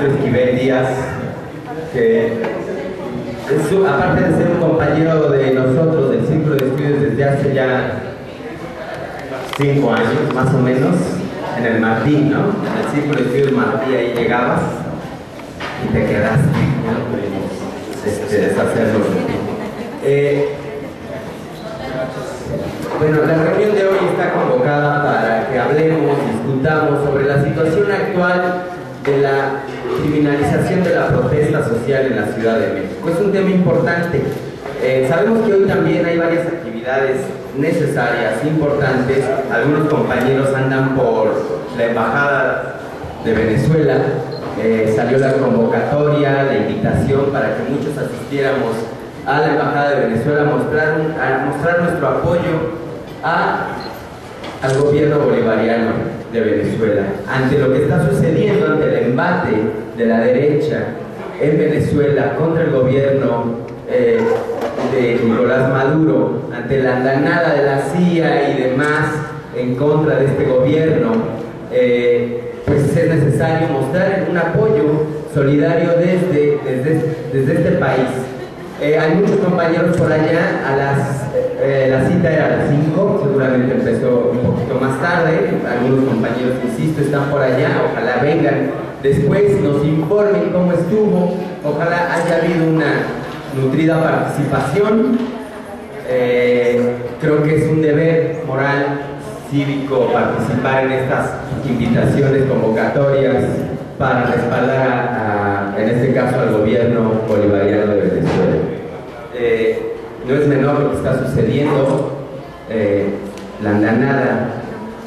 Alejandro Esquivel Díaz, que aparte de ser un compañero de nosotros del Círculo de Estudios desde hace ya 5 años, más o menos, en el Martín, ¿no? En el Círculo de Estudios Martí, ahí llegabas y te quedaste, ¿no? Pudimos deshacerlo. Bueno, la reunión de hoy está convocada para que hablemos, discutamos sobre la situación actual de la criminalización de la protesta social en la Ciudad de México. Es un tema importante. Sabemos que hoy también hay varias actividades necesarias, importantes. Algunos compañeros andan por la Embajada de Venezuela. Salió la convocatoria, la invitación para que muchos asistiéramos a la Embajada de Venezuela a mostrar nuestro apoyo al gobierno bolivariano de Venezuela ante lo que está sucediendo, ante el embate de la derecha en Venezuela contra el gobierno de Nicolás Maduro, ante la andanada de la CIA y demás en contra de este gobierno. Pues es necesario mostrar un apoyo solidario desde este país. Hay muchos compañeros por allá, la cita era a las 5, seguramente empezó un poquito más tarde. Algunos compañeros, insisto, están por allá, ojalá vengan después, nos informen cómo estuvo, ojalá haya habido una nutrida participación. Creo que es un deber moral, cívico, participar en estas invitaciones, convocatorias, para respaldar en este caso al gobierno bolivariano de Venezuela. No es menor lo que está sucediendo, la andanada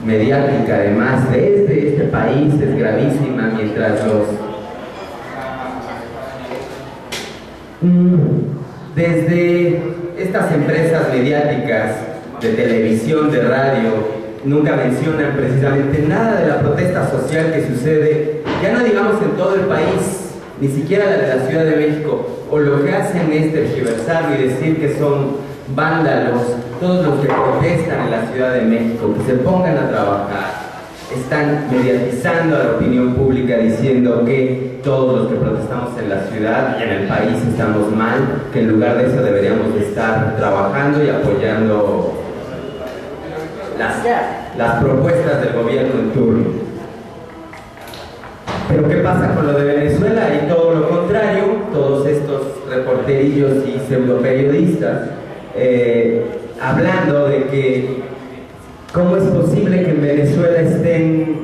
mediática además desde este país es gravísima, mientras desde estas empresas mediáticas de televisión, de radio, nunca mencionan precisamente nada de la protesta social que sucede, ya no digamos en todo el país, ni siquiera la de la Ciudad de México, o lo que hacen es tergiversarlo y decir que son vándalos, todos los que protestan en la Ciudad de México, que se pongan a trabajar, están mediatizando a la opinión pública diciendo que todos los que protestamos en la ciudad y en el país estamos mal, que en lugar de eso deberíamos de estar trabajando y apoyando las propuestas del gobierno en turno. Pero ¿qué pasa con lo de Venezuela? Y todo lo contrario, todos estos reporterillos y pseudoperiodistas hablando de que cómo es posible que en Venezuela estén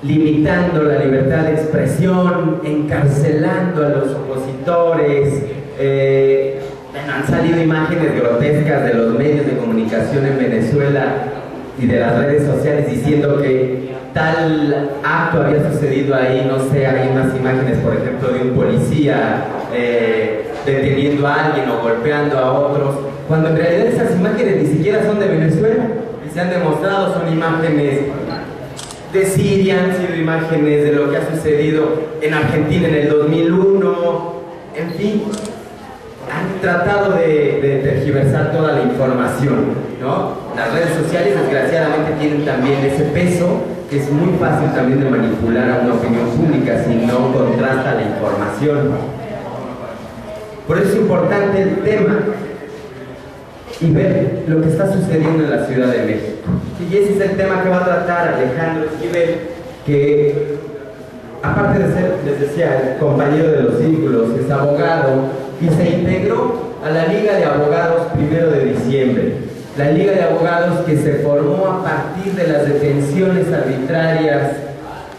limitando la libertad de expresión, encarcelando a los opositores. Han salido imágenes grotescas de los medios de comunicación en Venezuela y de las redes sociales diciendo que tal acto había sucedido ahí, no sé, hay unas imágenes, por ejemplo, de un policía deteniendo a alguien o golpeando a otros, cuando en realidad esas imágenes ni siquiera son de Venezuela, y se han demostrado, son imágenes de Siria, han sido imágenes de lo que ha sucedido en Argentina en el 2001, en fin. Han tratado de tergiversar toda la información, ¿no? Las redes sociales desgraciadamente tienen también ese peso que es muy fácil también de manipular a una opinión pública si no contrasta la información. Por eso es importante el tema y ver lo que está sucediendo en la Ciudad de México. Y ese es el tema que va a tratar Alejandro Esquivel, que aparte de ser, les decía, el compañero de los círculos, es abogado y se integró a la Liga de Abogados 1 de diciembre. La Liga de Abogados que se formó a partir de las detenciones arbitrarias,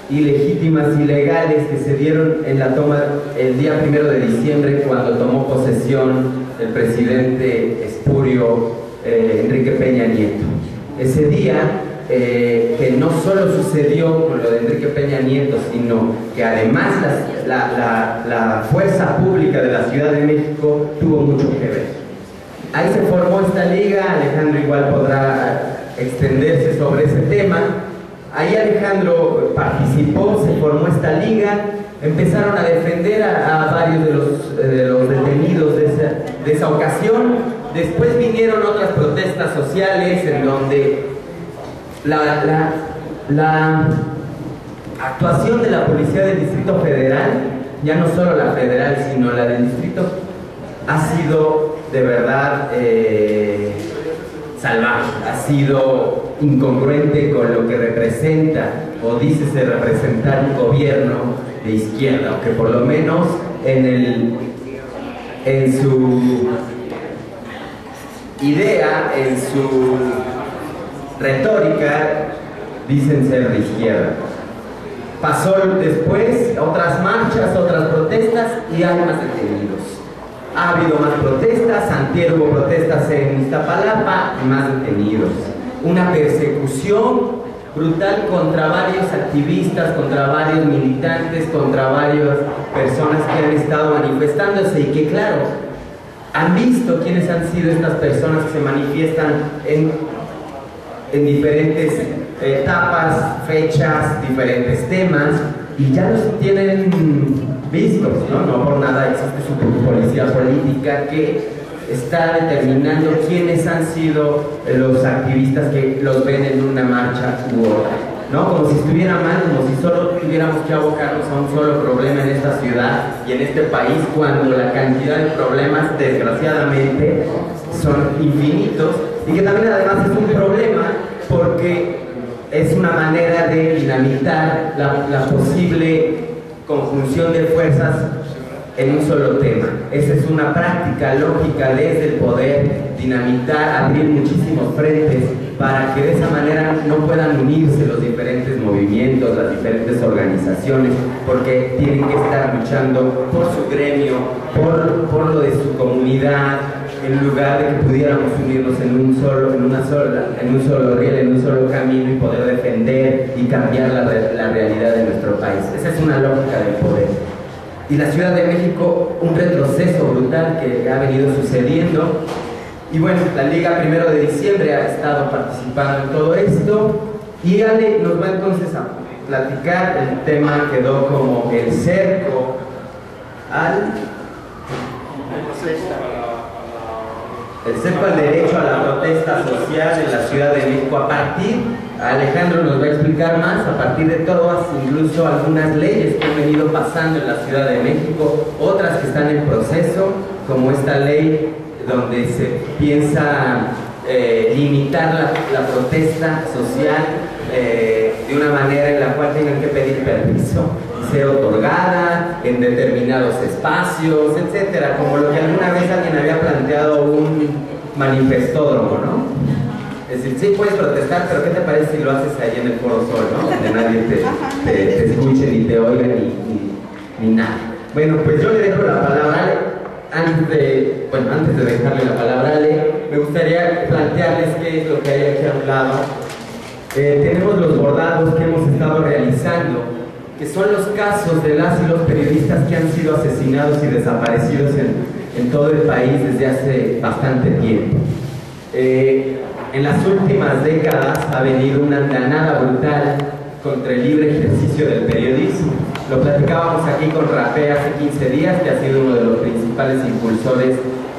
ilegítimas, ilegales que se dieron en la toma el día 1 de diciembre cuando tomó posesión el presidente espurio Enrique Peña Nieto. Ese día que no solo sucedió con lo de Enrique Peña Nieto, sino que además la fuerza pública de la Ciudad de México tuvo mucho que ver. Ahí se formó esta liga, Alejandro igual podrá extenderse sobre ese tema. Ahí Alejandro participó, se formó esta liga, empezaron a defender a varios de los detenidos de esa ocasión. Después vinieron otras protestas sociales en donde actuación de la Policía del Distrito Federal, ya no solo la federal, sino la del distrito, ha sido de verdad salvaje, ha sido incongruente con lo que representa o dice ser representar un gobierno de izquierda, o que por lo menos en su idea, en su retórica, dicen ser de izquierda. Pasó después otras marchas, otras protestas y hay más detenidos. Ha habido más protestas, antier hubo protestas en Iztapalapa y más detenidos. Una persecución brutal contra varios activistas, contra varios militantes, contra varias personas que han estado manifestándose y que, claro, han visto quiénes han sido estas personas que se manifiestan en diferentes etapas, fechas, diferentes temas, y ya los tienen vistos, ¿no? No por nada existe su policía política que está determinando quiénes han sido los activistas que los ven en una marcha u otra, ¿no? Como si estuviera mal, como si solo tuviéramos que abocarnos a un solo problema en esta ciudad y en este país, cuando la cantidad de problemas, desgraciadamente, son infinitos, y que también además es un problema porque es una manera de dinamitar la posible conjunción de fuerzas en un solo tema. Esa es una práctica lógica desde el poder, dinamitar, abrir muchísimos frentes para que de esa manera no puedan unirse los diferentes movimientos, las diferentes organizaciones, porque tienen que estar luchando por su gremio, por lo de su comunidad, en lugar de que pudiéramos unirnos en un solo riel, en un solo camino, y poder defender y cambiar la realidad de nuestro país. Esa es una lógica del poder. Y la Ciudad de México, un retroceso brutal que ha venido sucediendo. Y bueno, la Liga 1 de Diciembre ha estado participando en todo esto, y Ale nos va entonces a platicar. El tema quedó como el cerco al derecho a la protesta social en la Ciudad de México. A partir, Alejandro nos va a explicar más, a partir de todas, incluso algunas leyes que han venido pasando en la Ciudad de México, otras que están en proceso, como esta ley donde se piensa limitar la protesta social de una manera en la cual tengan que pedir permiso y ser otorgada en determinados espacios, etcétera, como lo que alguna vez alguien había planteado un manifestódromo, ¿no? Es decir, sí puedes protestar, pero ¿qué te parece si lo haces ahí en el Foro Sol, ¿no? Donde nadie te escuche, ni te oiga, ni nada. Bueno, pues yo le dejo la palabra a Ale. Antes de dejarle la palabra a Ale, me gustaría plantearles qué es lo que hay aquí a un lado. Tenemos los bordados que hemos estado realizando, que son los casos de las y los periodistas que han sido asesinados y desaparecidos en todo el país desde hace bastante tiempo. En las últimas décadas ha venido una andanada brutal contra el libre ejercicio del periodismo. Lo platicábamos aquí con Rapé hace 15 días, que ha sido uno de los principales impulsores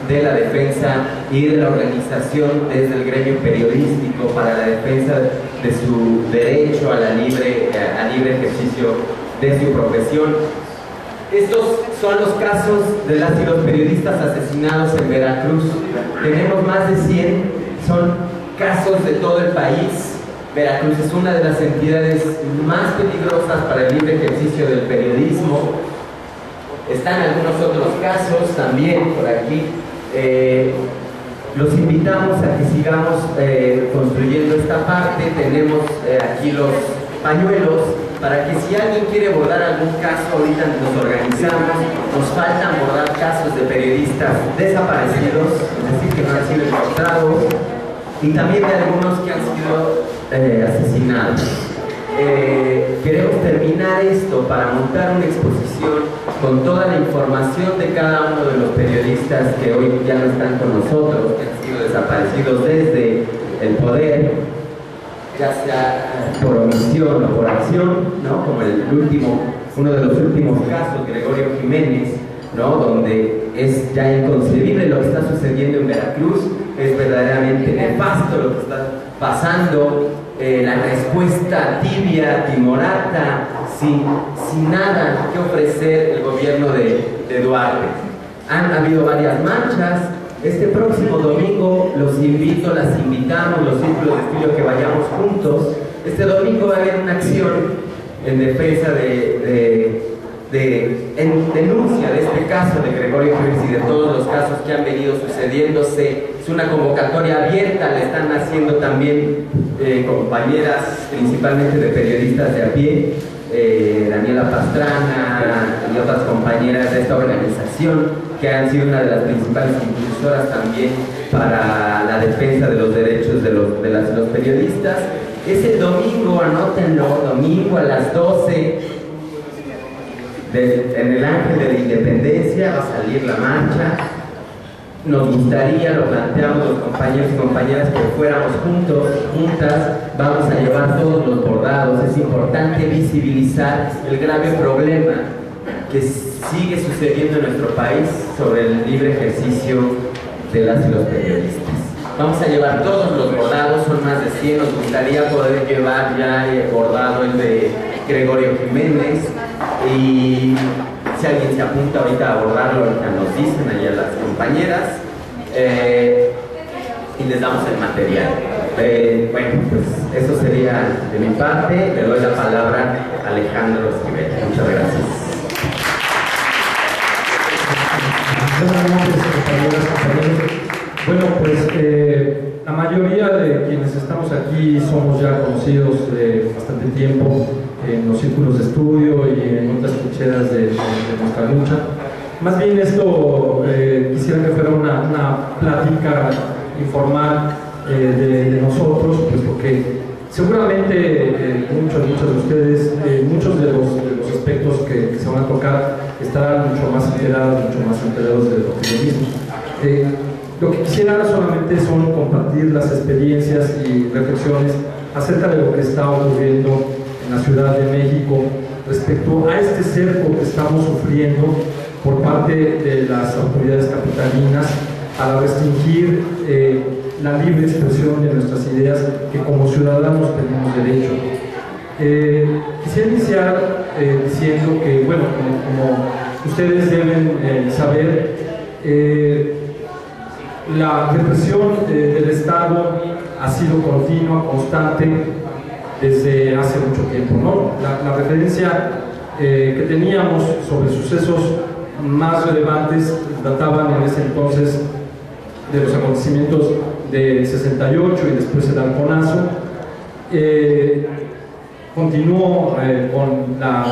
de la defensa y de la organización desde el gremio periodístico para la defensa de su derecho a libre ejercicio de su profesión. Estos son los casos de las y los periodistas asesinados en Veracruz. Tenemos más de 100, son casos de todo el país. Veracruz es una de las entidades más peligrosas para el libre ejercicio del periodismo. Están algunos otros casos también por aquí. Los invitamos a que sigamos construyendo esta parte. Tenemos aquí los pañuelos para que si alguien quiere bordar algún caso, ahorita nos organizamos. Nos faltan bordar casos de periodistas desaparecidos, es decir, que no han sido encontrados, y también de algunos que han sido asesinados. Queremos terminar esto para montar una exposición con toda la información de cada uno de los periodistas que hoy ya no están con nosotros, que han sido desaparecidos desde el poder, ya sea por omisión o por acción, ¿no? Como uno de los últimos casos, Gregorio Jiménez, ¿no? Donde es ya inconcebible lo que está sucediendo en Veracruz, es verdaderamente nefasto lo que está pasando, la respuesta tibia, timorata, sin nada que ofrecer el gobierno de Duarte. Han habido varias marchas. Este próximo domingo los invito, las invitamos, los círculos de estudio, que vayamos juntos. Este domingo va a haber una acción en defensa en denuncia de este caso de Gregorio Pérez y de todos los casos que han venido sucediéndose. Es una convocatoria abierta, la están haciendo también compañeras, principalmente de periodistas de a pie, Daniela Pastrana y otras compañeras de esta organización, que han sido una de las principales impulsoras también para la defensa de los derechos de los periodistas. Es el domingo, anótenlo, domingo a las 12, en el Ángel de la Independencia va a salir la marcha. Nos gustaría, lo planteamos los compañeros y compañeras, que fuéramos juntas. Vamos a llevar todos los bordados. Es importante visibilizar el grave problema que sigue sucediendo en nuestro país sobre el libre ejercicio de las y los periodistas. Vamos a llevar todos los bordados, son más de 100. Nos gustaría poder llevar ya bordado el de Gregorio Jiménez, y si alguien se apunta ahorita a bordarlo, ahorita nos dicen allá las compañeras, y les damos el material. Bueno, pues eso sería de mi parte. Le doy la palabra a Alejandro Esquivel. Muchas gracias. Buenas noches, compañeras, compañeros. Bueno, pues la mayoría de quienes estamos aquí somos ya conocidos de bastante tiempo en los círculos de estudio y en otras trincheras de nuestra lucha. Más bien esto quisiera que fuera una plática informal de nosotros, pues porque seguramente muchos de ustedes, muchos de los aspectos que se van a tocar estarán mucho más enterados de lo que yo mismo. Lo que quisiera solamente son compartir las experiencias y reflexiones acerca de lo que está ocurriendo en la Ciudad de México respecto a este cerco que estamos sufriendo por parte de las autoridades capitalinas para restringir la libre expresión de nuestras ideas, que como ciudadanos tenemos derecho. Quisiera iniciar diciendo que, bueno, como ustedes deben saber, la represión del Estado ha sido continua, constante, desde hace mucho tiempo, ¿no? La referencia que teníamos sobre sucesos más relevantes databan en ese entonces de los acontecimientos del 68 y después el halconazo. Continuó con la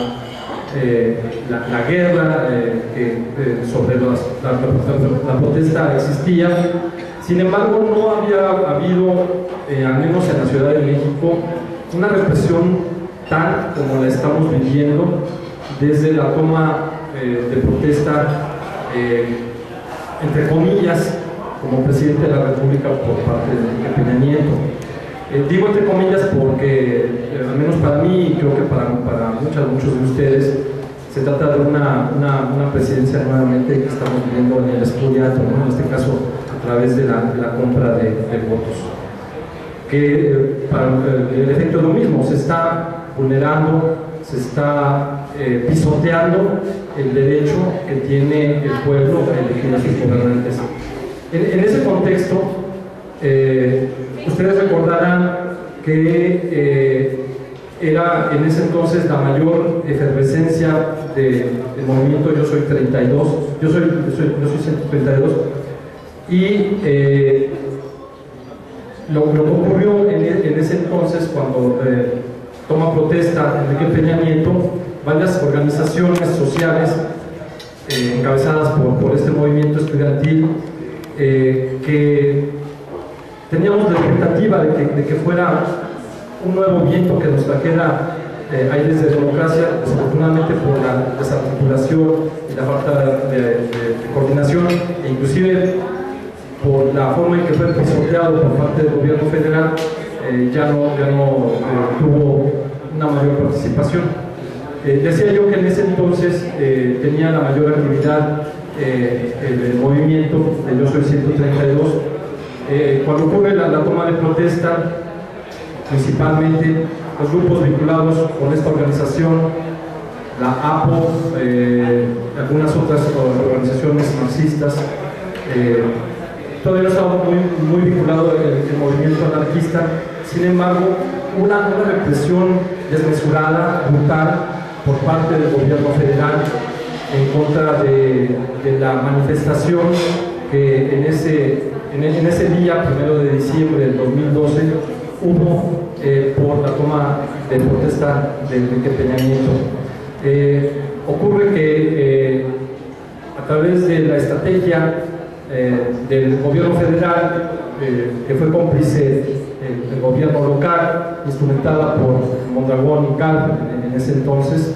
guerra sobre la protesta existía. Sin embargo, no había habido, al menos en la Ciudad de México, una represión tal como la estamos viviendo desde la toma de protesta, entre comillas, como presidente de la República por parte de Peña Nieto. Digo entre comillas porque, al menos para mí, y creo que para muchos de ustedes, se trata de una presidencia nuevamente que estamos viviendo en el estudiante, ¿no? En este caso a través de la compra de votos. Que para el efecto es lo mismo, se está vulnerando, se está pisoteando el derecho que tiene el pueblo a elegir a sus gobernantes. En ese contexto, ustedes recordarán que era en ese entonces la mayor efervescencia del movimiento Yo Soy 32, yo soy 132, y lo que ocurrió en ese entonces, cuando toma protesta Enrique Peña Nieto, varias organizaciones sociales encabezadas por este movimiento estudiantil, que teníamos la expectativa de que fuera un nuevo viento que nos trajera aires de democracia. Desafortunadamente, por la desarticulación y la falta de coordinación, e inclusive por la forma en que fue pisoteado por parte del gobierno federal, ya no tuvo una mayor participación. Decía yo que en ese entonces tenía la mayor actividad el movimiento de Yo Soy 132, Cuando ocurre la toma de protesta, principalmente los grupos vinculados con esta organización, la APO, algunas otras organizaciones marxistas, todavía no estaba muy vinculado el movimiento anarquista. Sin embargo, una represión desmesurada, brutal, por parte del gobierno federal en contra de la manifestación que en ese día, 1 de diciembre del 2012, hubo por la toma de protesta de Enrique Peña Nieto. Ocurre que a través de la estrategia del gobierno federal, que fue cómplice el gobierno local, instrumentada por Mondragón y Cal, en ese entonces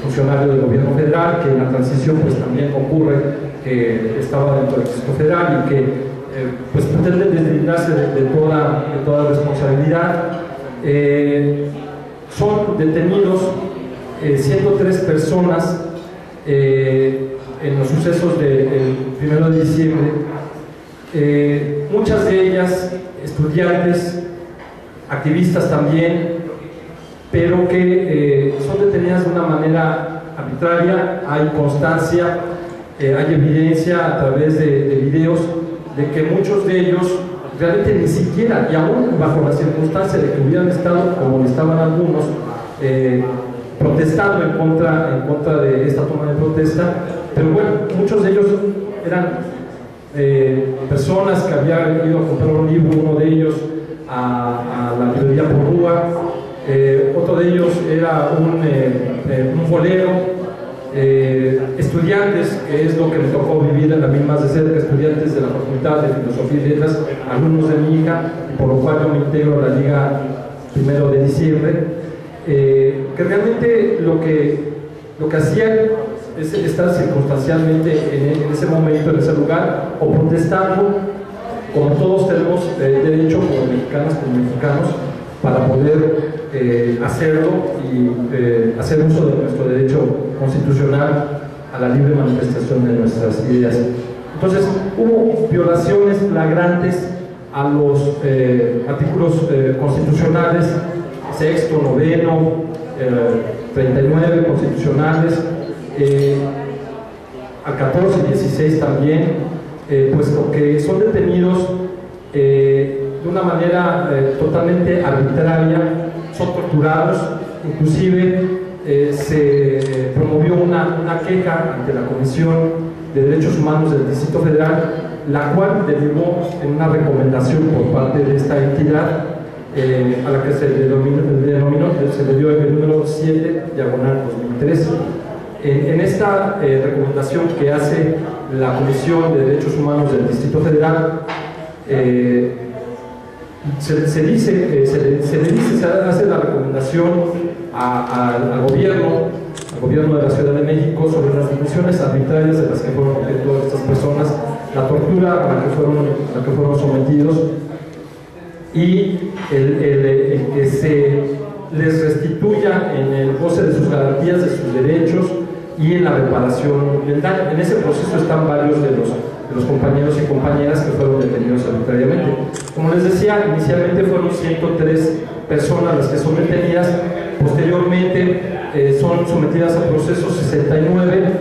funcionario del gobierno federal, que en la transición pues también ocurre que estaba dentro del Distrito Federal y que pues pretende deslindarse de toda responsabilidad. Son detenidos 103 personas en los sucesos del 1 de diciembre, muchas de ellas estudiantes, activistas también, pero que son detenidas de una manera arbitraria. Hay constancia, hay evidencia a través de videos de que muchos de ellos realmente ni siquiera, y aún bajo la circunstancia de que hubieran estado, como estaban algunos, protestando en contra de esta toma de protesta, pero bueno, muchos de ellos eran personas que habían ido a comprar un libro, uno de ellos a la librería Porrúa, otro de ellos era un bolero, estudiantes, que es lo que me tocó vivir en la misma de cerca, estudiantes de la Facultad de Filosofía y Letras, alumnos de mi hija, y por lo cual yo me integro a la Liga 1 de diciembre, que realmente lo que hacían es estar circunstancialmente en ese momento, en ese lugar, o protestando, como todos tenemos derecho como mexicanas, como mexicanos, para poder hacerlo y hacer uso de nuestro derecho constitucional a la libre manifestación de nuestras ideas. Entonces, hubo violaciones flagrantes a los artículos constitucionales, sexto, noveno, 39 constitucionales, al 14 y 16 también, puesto que son detenidos de una manera totalmente arbitraria, son torturados. Inclusive se promovió una queja ante la Comisión de Derechos Humanos del Distrito Federal, la cual derivó en una recomendación por parte de esta entidad, a la que se le dio el número 7, diagonal 2013. En esta recomendación que hace la Comisión de Derechos Humanos del Distrito Federal, se hace la recomendación al gobierno de la Ciudad de México sobre las detenciones arbitrarias de las que fueron objeto estas personas, la tortura a la que fueron sometidos, y el que se les restituya en el goce de sus garantías, de sus derechos y en la reparación del daño. En ese proceso están varios de los compañeros y compañeras que fueron detenidos arbitrariamente. Como les decía, inicialmente fueron 103 personas las que son detenidas, posteriormente son sometidas a procesos 69,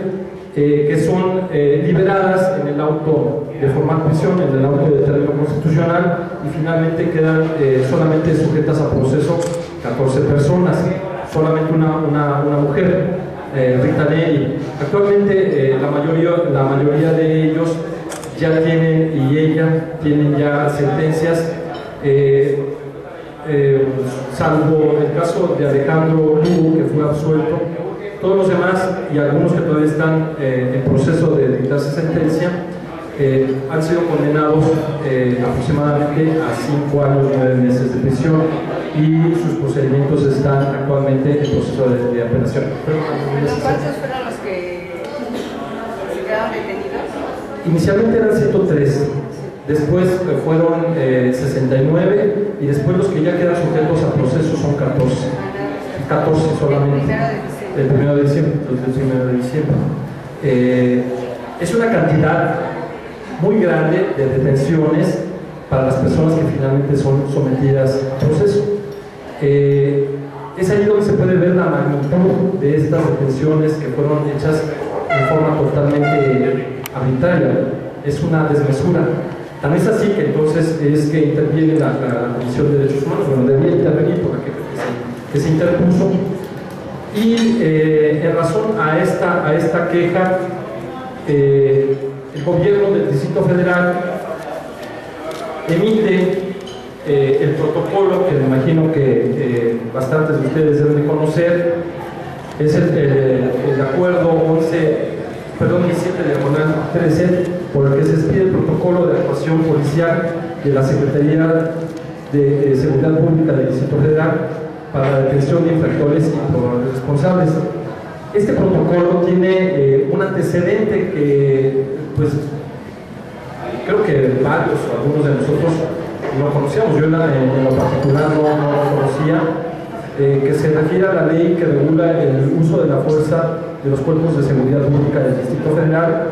que son liberadas en el auto de formal prisión, en el auto de término constitucional, y finalmente quedan solamente sujetas a proceso 14 personas, solamente una mujer, Rita Neri. Actualmente la mayoría de ellos ya tienen ya sentencias, salvo el caso de Alejandro Lugo, que fue absuelto. Todos los demás, y algunos que todavía están en proceso de dictarse sentencia, han sido condenados aproximadamente a 5 años y 9 meses de prisión, y sus procedimientos están actualmente en proceso de apelación. ¿Cuántos fueron los que se quedaron detenidos? Inicialmente eran 103, después fueron 69, y después los que ya quedan sujetos a proceso son 14. 14 solamente. El 1 de diciembre. Es una cantidad muy grande de detenciones para las personas que finalmente son sometidas a proceso. Es ahí donde se puede ver la magnitud de estas detenciones que fueron hechas de forma totalmente arbitraria. Es una desmesura. Tan es así que entonces es que interviene la Comisión de Derechos Humanos, bueno, debía intervenir por aquello que se interpuso, y en razón a esta queja, el gobierno del Distrito Federal emite el protocolo que me imagino que bastantes de ustedes deben de conocer. Es el acuerdo 17 diagonal 13, por el que se expide el protocolo de actuación policial de la Secretaría de Seguridad Pública del Distrito Federal para la detención de infractores y probables responsables. Este protocolo tiene un antecedente que, pues, creo que varios o algunos de nosotros lo conocíamos. Yo en lo particular no lo conocía, que se refiere a la ley que regula el uso de la fuerza de los cuerpos de seguridad pública del Distrito Federal,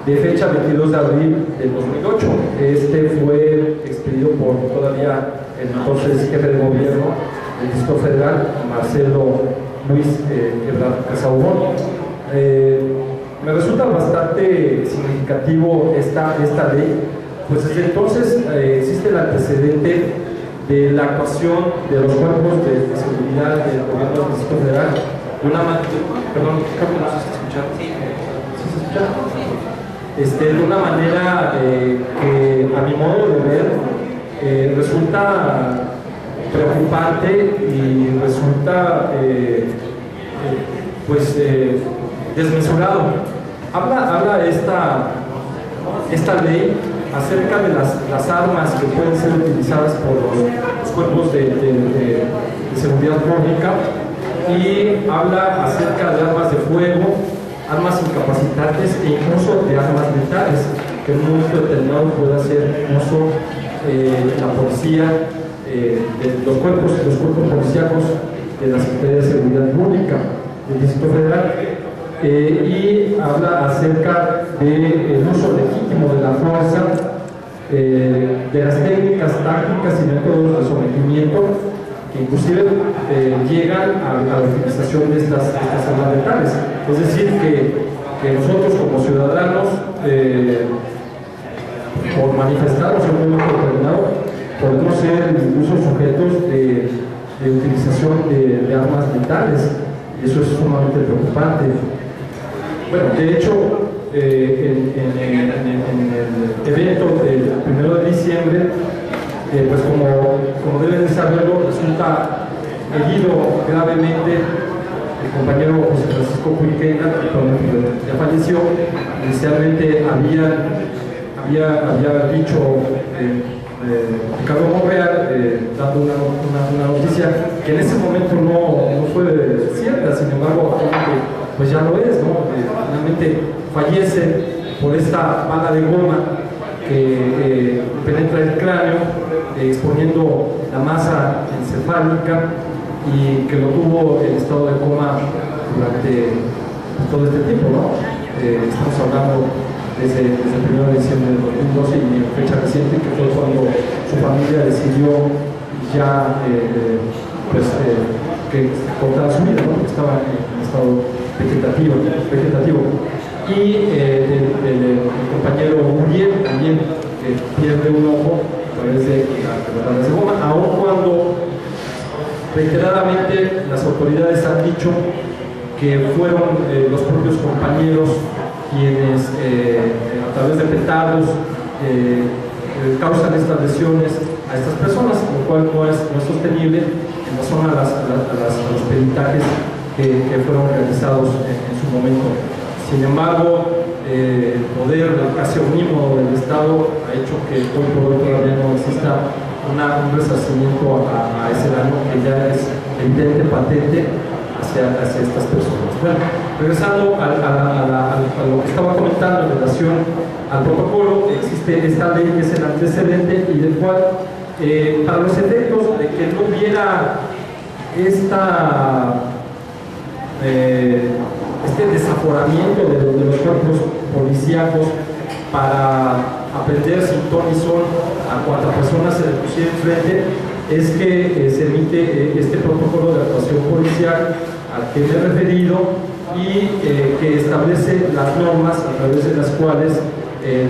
de fecha 22 de abril del 2008. Este fue expedido por todavía el entonces jefe de gobierno del Distrito Federal, Marcelo Luis Ebrard Casaubon. Me resulta bastante significativo esta ley, pues desde entonces existe el antecedente de la actuación de los cuerpos de seguridad del gobierno del Distrito Federal de una manera, perdón, creo que no sé si escucharon. ¿Sí se escucha? De una manera que a mi modo de ver resulta preocupante y resulta desmesurado. Habla esta ley acerca de las armas que pueden ser utilizadas por los cuerpos de seguridad pública, y habla acerca de armas de fuego, armas incapacitantes e incluso de armas letales, que en un momento determinado puede hacer uso la policía, de los cuerpos policíacos de la Secretaría de Seguridad Pública del Distrito Federal, y habla acerca del uso legítimo de la fuerza, de las técnicas tácticas y métodos de sometimiento que inclusive llegan a la utilización de estas armas letales. Es decir, que nosotros como ciudadanos, por manifestarnos en un momento determinado, podemos ser incluso sujetos de utilización de armas letales. Eso es sumamente preocupante. Bueno, de hecho, en el evento del 1 de diciembre, pues como deben de saberlo, resulta herido gravemente el compañero José Francisco Puriquena, que ya falleció. Inicialmente había dicho Ricardo Monreal, dando una noticia que en ese momento no fue cierta. Sin embargo, pues ya lo es, ¿no? Finalmente fallece por esta bala de goma que penetra el cráneo, exponiendo la masa encefálica, y que lo tuvo en estado de coma durante todo este tiempo, ¿no? Estamos hablando desde el 1 de diciembre de 2012 y en fecha reciente, que fue cuando su familia decidió ya que cortara su vida, ¿no? Porque estaba en estado vegetativo. Y el compañero Uriel también pierde un ojo a través de la bala de goma, aun cuando reiteradamente las autoridades han dicho que fueron los propios compañeros quienes a través de petardos causan estas lesiones a estas personas, lo cual no es sostenible en razón a los peritajes que fueron realizados en su momento. Sin embargo, el poder casi omnímodo del Estado ha hecho que hoy por hoy todavía no exista un resarcimiento a ese daño que ya es evidente, patente hacia estas personas. Bueno, regresando a lo que estaba comentando en relación al protocolo, existe esta ley que es el antecedente, y del cual, para los efectos de que no hubiera este desaforamiento de los cuerpos policíacos para aprender sin ton ni son a cuántas personas se le pusiera enfrente, es que se emite este protocolo de actuación policial al que me he referido y que establece las normas a través de las cuales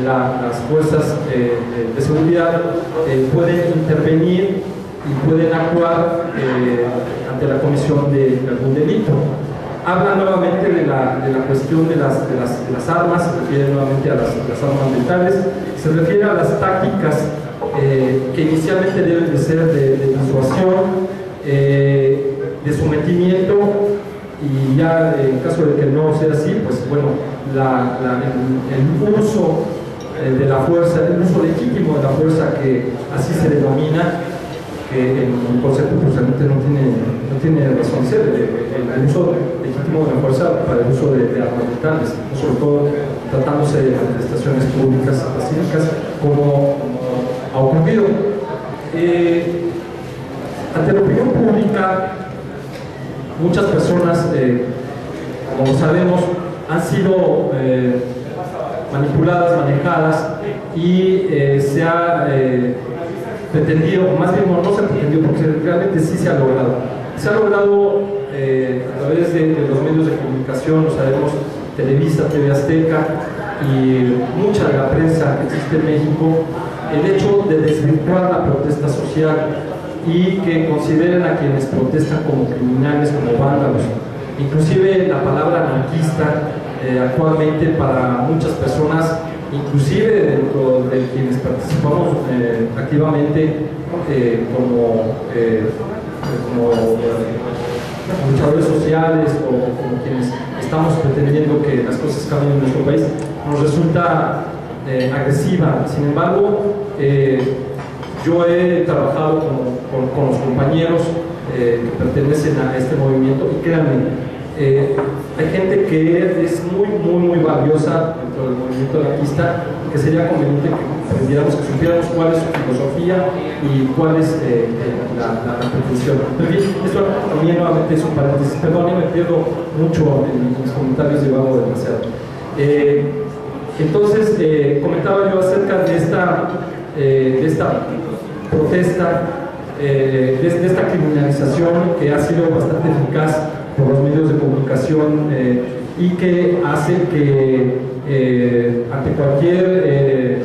las fuerzas de seguridad pueden intervenir y pueden actuar ante la comisión de algún delito. Habla nuevamente de la cuestión de las armas, se refiere nuevamente a las armas letales, se refiere a las tácticas que inicialmente deben de ser de disuasión, de sometimiento, y ya en caso de que no sea así, pues bueno, el uso de la fuerza, el uso legítimo de la fuerza, que así se denomina, que el concepto justamente no tiene razón de ser, el uso legítimo de la fuerza para el uso de armas letales, sobre todo tratándose de manifestaciones públicas pacíficas, como ha ocurrido. Ante la opinión pública, muchas personas, como sabemos, han sido manipuladas, manejadas, y se ha pretendido, más bien no se ha pretendido, porque realmente sí se ha logrado. Se ha logrado a través de los medios de comunicación, lo sabemos, Televisa, TV Azteca y mucha de la prensa que existe en México, el hecho de desvirtuar la protesta social y que consideren a quienes protestan como criminales, como vándalos. Inclusive la palabra anarquista actualmente para muchas personas, inclusive dentro de quienes participamos activamente como luchadores sociales o como quienes estamos pretendiendo que las cosas cambien en nuestro país, nos resulta agresiva. Sin embargo, yo he trabajado con los compañeros que pertenecen a este movimiento, y créanme, hay gente que es muy valiosa dentro del movimiento anarquista, que sería conveniente que aprendiéramos, que supiéramos cuál es su filosofía y cuál es la pretensión. En fin, esto también nuevamente es un paréntesis, perdón, me pierdo mucho en mis comentarios, llevado demasiado. Entonces, comentaba yo acerca de esta protesta, de esta criminalización que ha sido bastante eficaz por los medios de comunicación y que hace que ante cualquier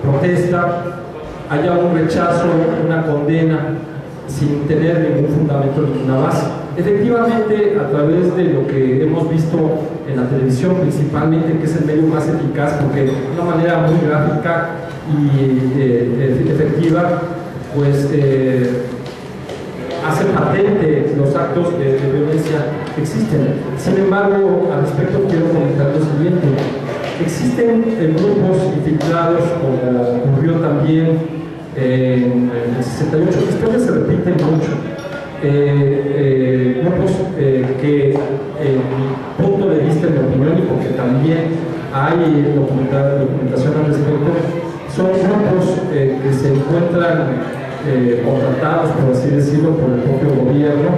protesta haya un rechazo, una condena, sin tener ningún fundamento, ninguna base. Efectivamente, a través de lo que hemos visto en la televisión principalmente, que es el medio más eficaz, porque de una manera muy gráfica y efectiva, pues hacen patente los actos de violencia que existen. Sin embargo, al respecto quiero comentar lo siguiente. Existen grupos infiltrados, como ocurrió también en el 68, que historias se repiten mucho. Grupos que, en mi punto de vista, en mi opinión, y porque también hay documentación al respecto, son grupos que se encuentran contratados, por así decirlo, por el propio gobierno,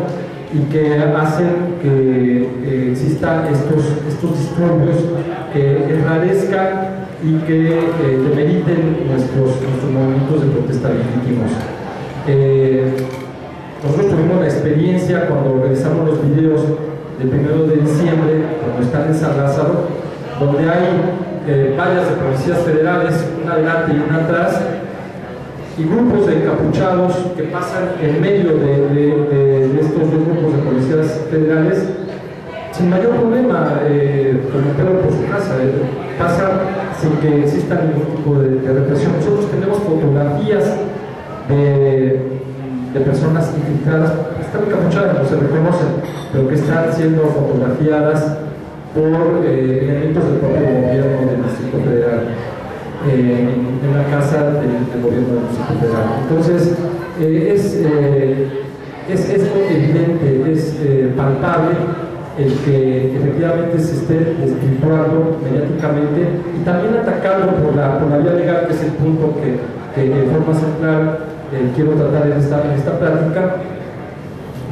y que hacen que existan estos disturbios que enrarezcan y que demeriten nuestros movimientos de protesta legítimos. Nosotros tuvimos la experiencia cuando realizamos los videos del 1 de diciembre, cuando están en San Lázaro, donde hay vallas de policías federales, una adelante y una atrás, y grupos de encapuchados que pasan en medio de estos dos grupos de policías federales sin mayor problema, como Pedro por su casa, pasa sin que exista ningún tipo de represión. Nosotros tenemos fotografías de personas infiltradas, están encapuchadas, no se reconocen, pero que están siendo fotografiadas por elementos del propio gobierno del Distrito Federal. En la casa del gobierno del Distrito Federal. Entonces, es evidente, es palpable el que efectivamente se esté desvirtuando mediáticamente y también atacando por la vía legal, que es el punto que de forma central quiero tratar en esta plática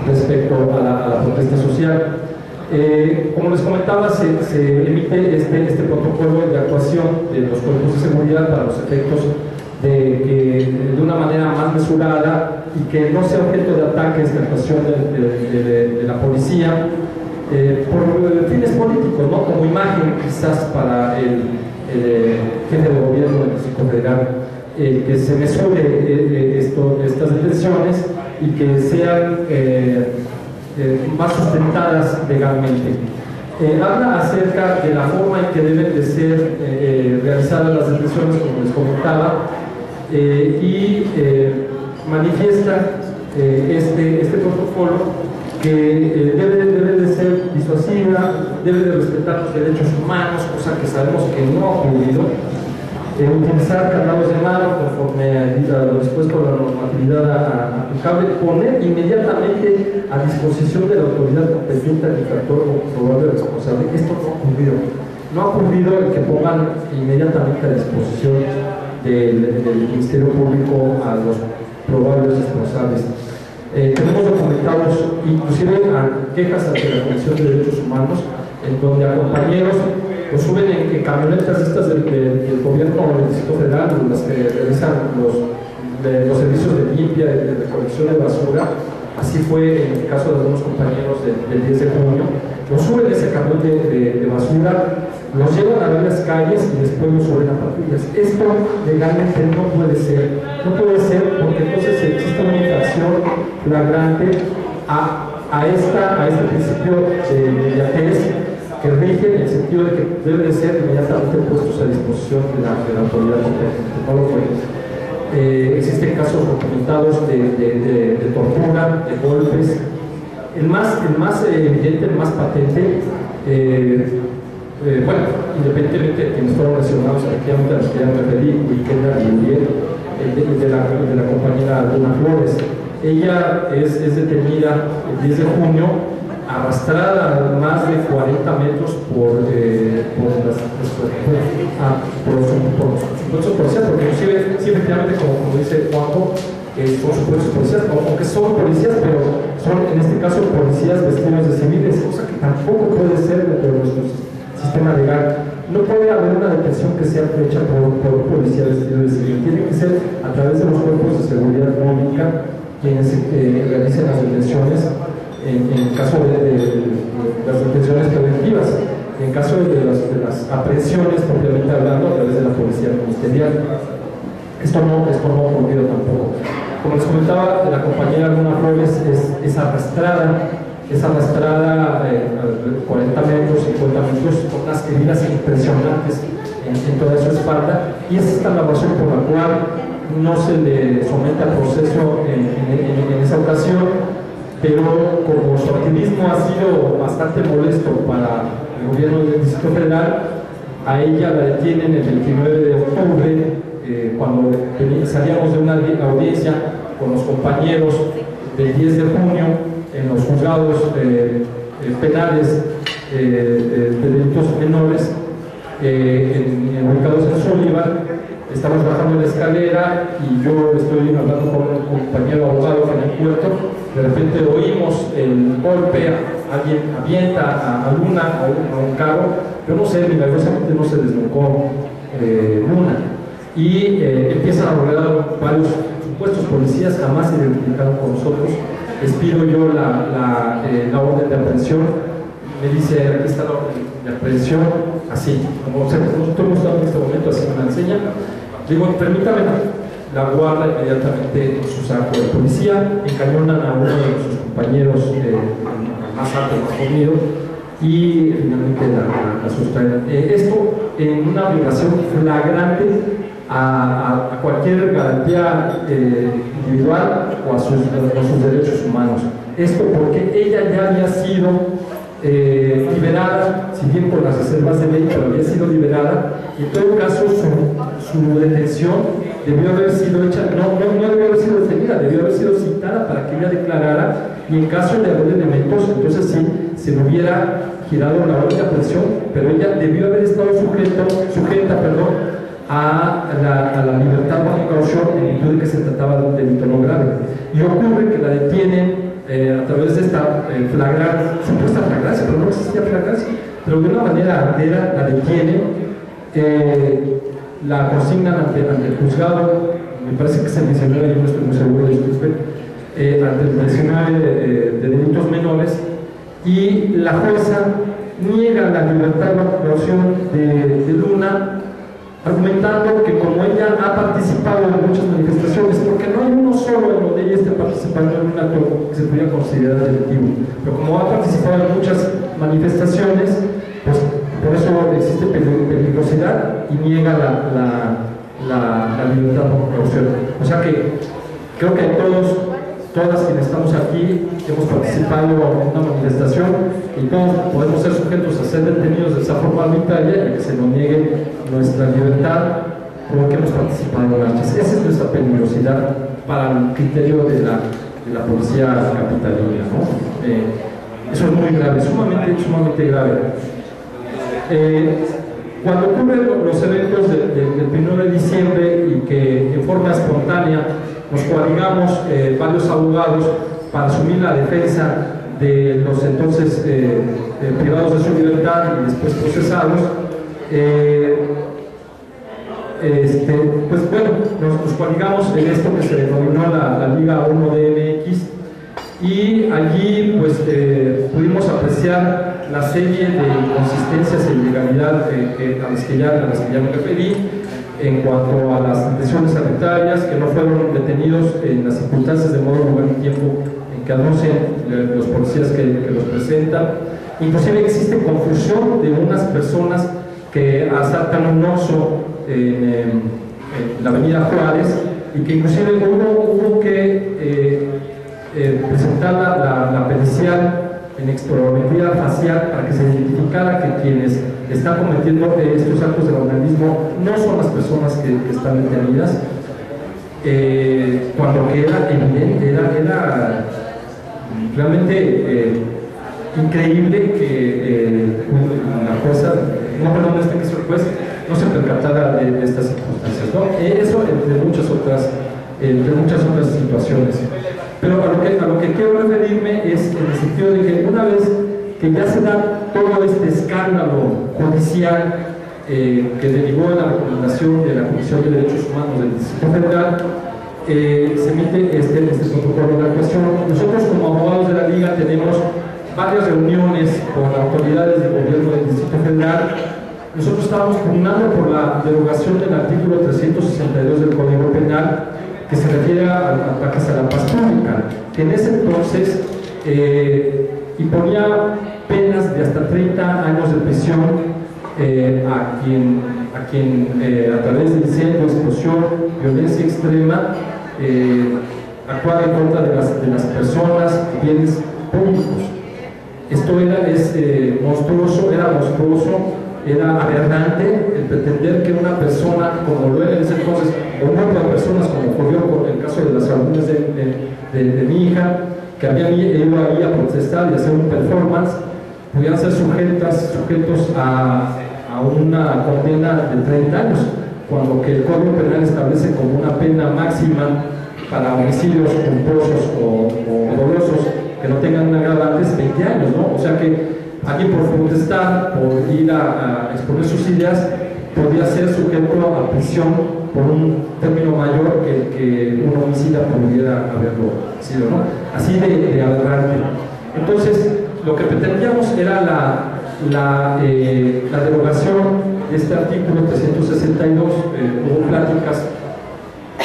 respecto a la protesta social. Como les comentaba, se emite este protocolo de actuación de los cuerpos de seguridad para los efectos de una manera más mesurada y que no sea objeto de ataques de actuación de la policía por fines políticos, ¿no? Como imagen quizás para el jefe de gobierno del Distrito Federal, que se mesure estas detenciones y que sean más sustentadas legalmente. Habla acerca de la forma en que deben de ser realizadas las detenciones, como les comentaba, y manifiesta este protocolo que debe de ser disuasiva, debe de respetar los derechos humanos, cosa que sabemos que no ha ocurrido, utilizar candados de mano conforme a lo dispuesto por la normatividad aplicable, poner inmediatamente a disposición de la autoridad competente al infractor o probable responsable. Esto no ha ocurrido. No ha ocurrido el que pongan inmediatamente a disposición del Ministerio Público a los probables responsables. Tenemos documentados inclusive quejas ante la Comisión de Derechos Humanos, en donde a compañeros los suben en camionetas estas del gobierno del Distrito Federal, las que realizan los servicios de limpia, de recolección de basura. Así fue en el caso de algunos compañeros del 10 de junio. Los suben ese camión de basura, los llevan a varias calles y después los suben a patrullas. Esto legalmente no puede ser. No puede ser porque entonces existe una infracción flagrante a este principio de inmediatez que rige en el sentido de que deben de ser inmediatamente puestos a disposición de la autoridad competente. No lo fue. Existen casos documentados de tortura, de golpes. El más evidente, el más patente, bueno, independientemente de quienes fueron lesionados, efectivamente a los que ya me referí, Wilkenda y Uriel, de la compañera Luna Flores. Ella es detenida el 10 de junio, arrastrada más de 40 metros por los supuestos policías, porque inclusive, sí, efectivamente, como dice Juanjo, son supuestos policías, aunque son policías, pero son en este caso policías vestidos de civiles, cosa que tampoco puede ser dentro de nuestro sistema legal. No puede haber una detención que sea hecha por un policía vestido de civil, tiene que ser a través de los cuerpos de seguridad pública quienes realicen las detenciones en caso de las detenciones preventivas, en caso de las aprehensiones propiamente hablando a través de la policía ministerial. Esto no ha ocurrido tampoco. Como les comentaba, la compañera Luna Flores es arrastrada 40 metros, 50 metros, con unas heridas impresionantes en toda su espalda, y es esta la razón por la cual no se le somete al proceso en esa ocasión, pero como su activismo ha sido bastante molesto para el gobierno del Distrito Federal, a ella la detienen el 29 de octubre, cuando salíamos de una audiencia con los compañeros del 10 de junio en los juzgados penales de delitos menores ubicados en Sullivan. Estamos bajando la escalera y yo estoy hablando con un compañero abogado que me encuentro. De repente oímos el golpe, alguien avienta a Luna a un carro. Yo no sé, milagrosamente no se desnucó Luna. Y empiezan a rodear varios supuestos policías, jamás se identificaron con nosotros. Les pido yo la orden de aprehensión. Me dice, aquí está la orden de aprehensión, así, como estoy mostrando en este momento, así me la enseña. Digo, permítame, la guarda inmediatamente en su saco de policía, encañonan a uno de sus compañeros más alto, más fornido, y finalmente la sustraen. Esto en una violación flagrante a cualquier garantía individual o a sus derechos humanos. Esto porque ella ya había sido liberada, si bien por las reservas de ley, pero había sido liberada, y en todo caso su detención debió haber sido hecha, no debió haber sido detenida, debió haber sido citada para que ella declarara, y en caso de haber elementos, entonces sí, se le hubiera girado la orden de aprehensión, pero ella debió haber estado sujeta a la libertad bajo caución en virtud de que se trataba de un delito no grave. Y ocurre que la detienen a través de esta supuesta flagrancia, flagrancia, pero no existía flagrancia, pero de una manera ardera la detienen, la consignan ante el juzgado, me parece que es el 19, yo no estoy muy seguro, disculpe, ante el 19 de delitos menores, y la jueza niega la libertad de actuación de Luna, argumentando que como ella ha participado en muchas manifestaciones, porque no hay uno solo en donde ella esté participando en un acto que se pudiera considerar delictivo, pero como ha participado en muchas manifestaciones, pues por eso existe peligrosidad y niega la libertad de actuación. O sea que creo que todas quienes estamos aquí hemos participado en una manifestación y todos podemos ser sujetos a ser detenidos de esa forma arbitraria y que se nos niegue nuestra libertad porque hemos participado en marchas. Esa es nuestra peligrosidad para el criterio de la policía capitalina, ¿no? Eso es muy grave, sumamente grave. Cuando ocurren los eventos del 1 de diciembre y que en forma espontánea nos coaligamos varios abogados para asumir la defensa de los entonces privados de su libertad y después procesados, pues bueno, nos coaligamos en esto que se denominó la Liga 1 de MX, y allí pues pudimos apreciar la serie de inconsistencias e ilegalidad a las que ya me referí en cuanto a las detenciones arbitrarias, que no fueron detenidos en las circunstancias de modo, lugar y tiempo en que anuncian los policías que los presentan. Inclusive existe confusión de unas personas que asaltan un Oxxo en la avenida Juárez, y que inclusive hubo que presentar la pericial en explorometría facial para que se identificara que quienes están cometiendo estos actos de vandalismo no son las personas que están detenidas, cuando que era evidente, era realmente increíble que la jueza, que es el juez, no se percatara de estas circunstancias, ¿no? Eso entre muchas otras situaciones. Pero a lo que quiero referirme es en el sentido de que una vez que ya se da todo este escándalo judicial que derivó en la recomendación de la Comisión de Derechos Humanos del Distrito Federal, se emite este protocolo de actuación. Nosotros como abogados de la Liga tenemos varias reuniones con autoridades del gobierno del Distrito Federal. Nosotros estábamos pugnando por la derogación del artículo 362 del Código Penal, que se refiere a ataques a la paz pública, que en ese entonces imponía penas de hasta 30 años de prisión a quien a través de incendio, explosión, violencia extrema, actuara en contra de las personas, bienes públicos. Esto era monstruoso, era aberrante el pretender que una persona, como lo era en ese entonces, o un grupo de personas, como ocurrió con el caso de las alumnas de mi hija, que habían ido ahí a protestar y hacer un performance, pudieran ser sujetos a una condena de 30 años, cuando que el Código Penal establece como una pena máxima para homicidios culposos o dolosos que no tengan agravantes 20 años, ¿no? O sea que alguien por protestar, por ir a exponer sus ideas, podría ser sujeto a prisión por un término mayor que un homicida pudiera haberlo sido, ¿no? Así de aberrante. Entonces, lo que pretendíamos era la derogación de este artículo 362. Hubo pláticas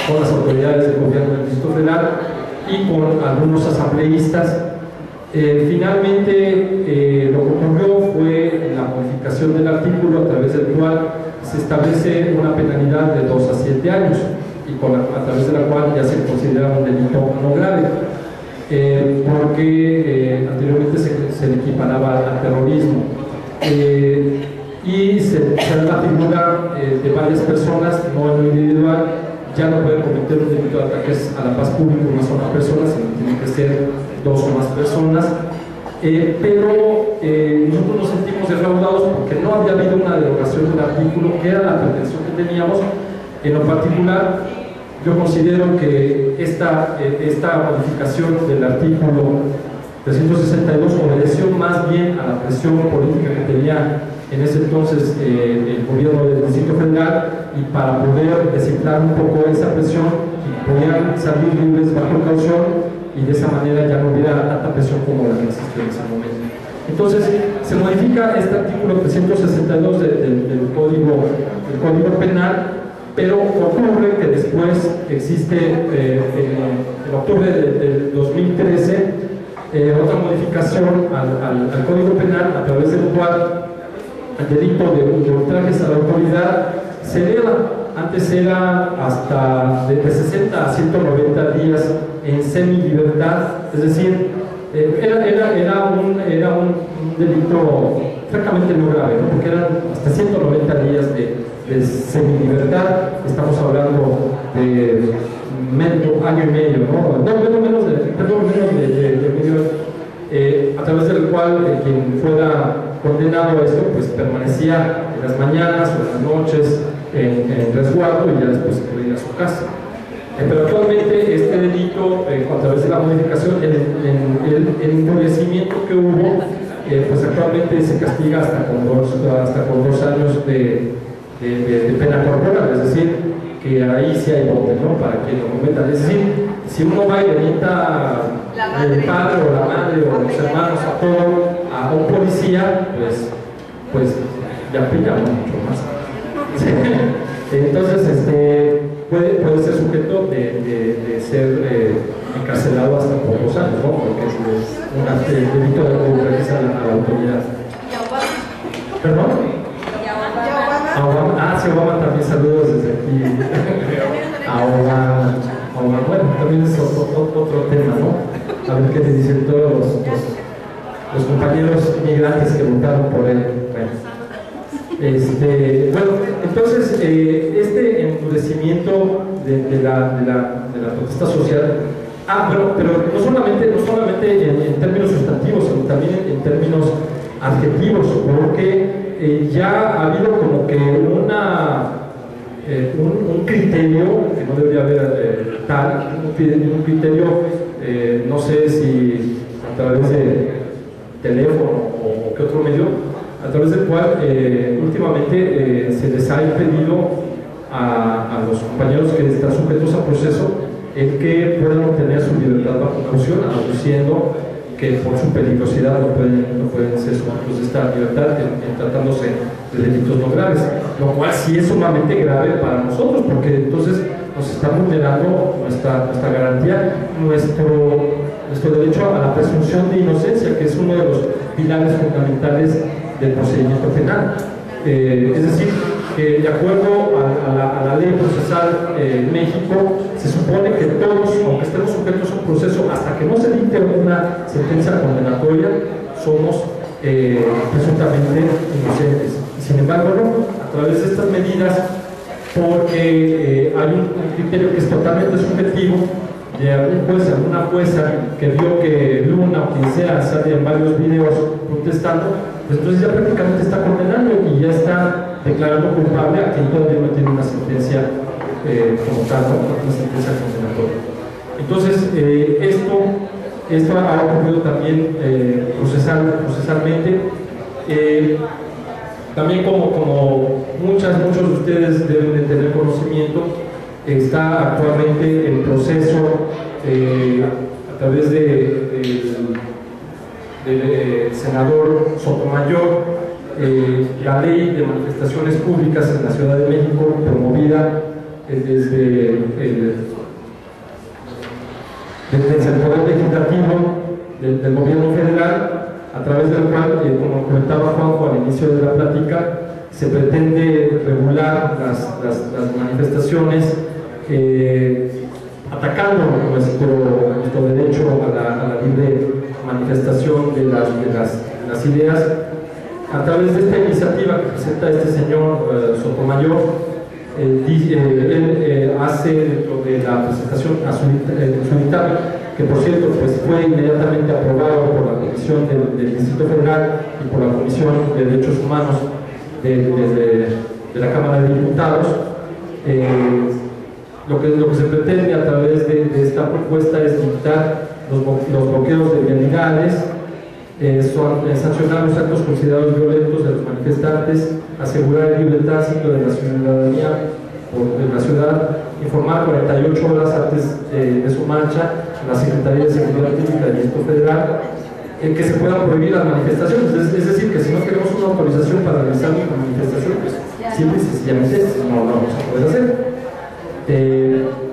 con las autoridades del gobierno del Distrito Federal y con algunos asambleístas. Finalmente lo que ocurrió fue la modificación del artículo, a través del cual se establece una penalidad de 2 a 7 años y a través de la cual ya se considera un delito no grave, porque anteriormente se le equiparaba al terrorismo, y se da la figura de varias personas, no en lo individual. Ya no pueden cometer un delito de ataques a la paz pública una sola persona, sino tienen que ser 2 o más personas. Pero nosotros nos sentimos defraudados porque no había habido una derogación del artículo, que era la pretensión que teníamos. En lo particular, yo considero que esta modificación del artículo 362 obedeció más bien a la presión política que tenía en ese entonces el gobierno del Distrito Federal, y para poder desinflar un poco esa presión podían salir libres bajo caución, y de esa manera ya no hubiera tanta presión como la que existió en ese momento. Entonces se modifica este artículo 362 del Código Penal, pero ocurre que después existe en octubre del 2013 otra modificación al Código Penal, a través del cual el delito de ultrajes a la autoridad se eleva. Antes era hasta de 60 a 190 días en semilibertad, es decir, era un delito francamente no grave, ¿no? Porque eran hasta 190 días de semilibertad. Estamos hablando de año y medio, ¿no? Menos de medio, a través del cual quien fuera condenado a esto pues permanecía en las mañanas o en las noches en resguardo, y ya después se podía ir a su casa. Pero actualmente este delito, a través de la modificación, el endurecimiento que hubo, pues actualmente se castiga hasta con 2 años de pena corporal, es decir, que ahí sí hay bote, ¿no? Para quien lo cometa. Es decir, si uno va y le invita al padre o la madre o los hermanos a un policía, pues ya aplica mucho más. Entonces, puede ser sujeto de ser encarcelado hasta por 2 años, ¿no? Porque es un delito de ultrajes a la autoridad. ¿Perdón? Sí, Obama también, saludos desde aquí. A Obama. Bueno, también es otro tema, ¿no? A ver qué te dicen todos los compañeros migrantes que votaron por él. Bueno, entonces, este endurecimiento de la protesta social, pero no solamente en términos sustantivos, sino también en términos adjetivos, porque ya ha habido como que un criterio, que no debería haber un criterio, no sé si a través de teléfono o qué otro medio, a través del cual últimamente se les ha impedido a los compañeros que están sujetos a proceso el que puedan obtener su libertad bajo caución, aduciendo que por su peligrosidad no pueden ser sujetos de esta libertad en tratándose de delitos no graves, lo cual sí es sumamente grave para nosotros, porque entonces nos está vulnerando nuestra garantía, nuestro derecho a la presunción de inocencia, que es uno de los pilares fundamentales del procedimiento penal. Es decir, que de acuerdo a la ley procesal en México, se supone que todos, aunque estemos sujetos a un proceso, hasta que no se dicte una sentencia condenatoria, somos presuntamente inocentes. Y sin embargo, no, a través de estas medidas, porque hay un criterio que es totalmente subjetivo de algún juez, alguna jueza que vio que Luna o quien sea sale en varios videos protestando, pues entonces ya prácticamente está condenando y ya está declarando culpable a quien todavía no tiene una sentencia como tal, una sentencia condenatoria. Entonces, esto ha ocurrido también procesalmente. También como muchos de ustedes deben de tener conocimiento, está actualmente el proceso a través del senador Sotomayor, la ley de manifestaciones públicas en la Ciudad de México, promovida desde el Poder Legislativo del Gobierno Federal, a través del cual, como comentaba Juanjo al inicio de la plática, se pretende regular las manifestaciones, atacando nuestro derecho a la libre manifestación de las ideas. A través de esta iniciativa que presenta este señor Sotomayor, él hace dentro de la presentación a su dictamen, que por cierto pues fue inmediatamente aprobado por la Comisión del Distrito Federal y por la Comisión de Derechos Humanos de la Cámara de Diputados. Lo que se pretende a través de esta propuesta es limitar los bloqueos de vialidades, sancionar los actos considerados violentos de los manifestantes, asegurar el libre tránsito de la ciudadanía de la ciudad, informar 48 horas antes de su marcha a la Secretaría de Seguridad Pública del Distrito Federal, que se puedan prohibir las manifestaciones, es decir, que si no queremos una autorización para realizar una manifestación, pues simple y sencillamente no lo vamos a poder hacer.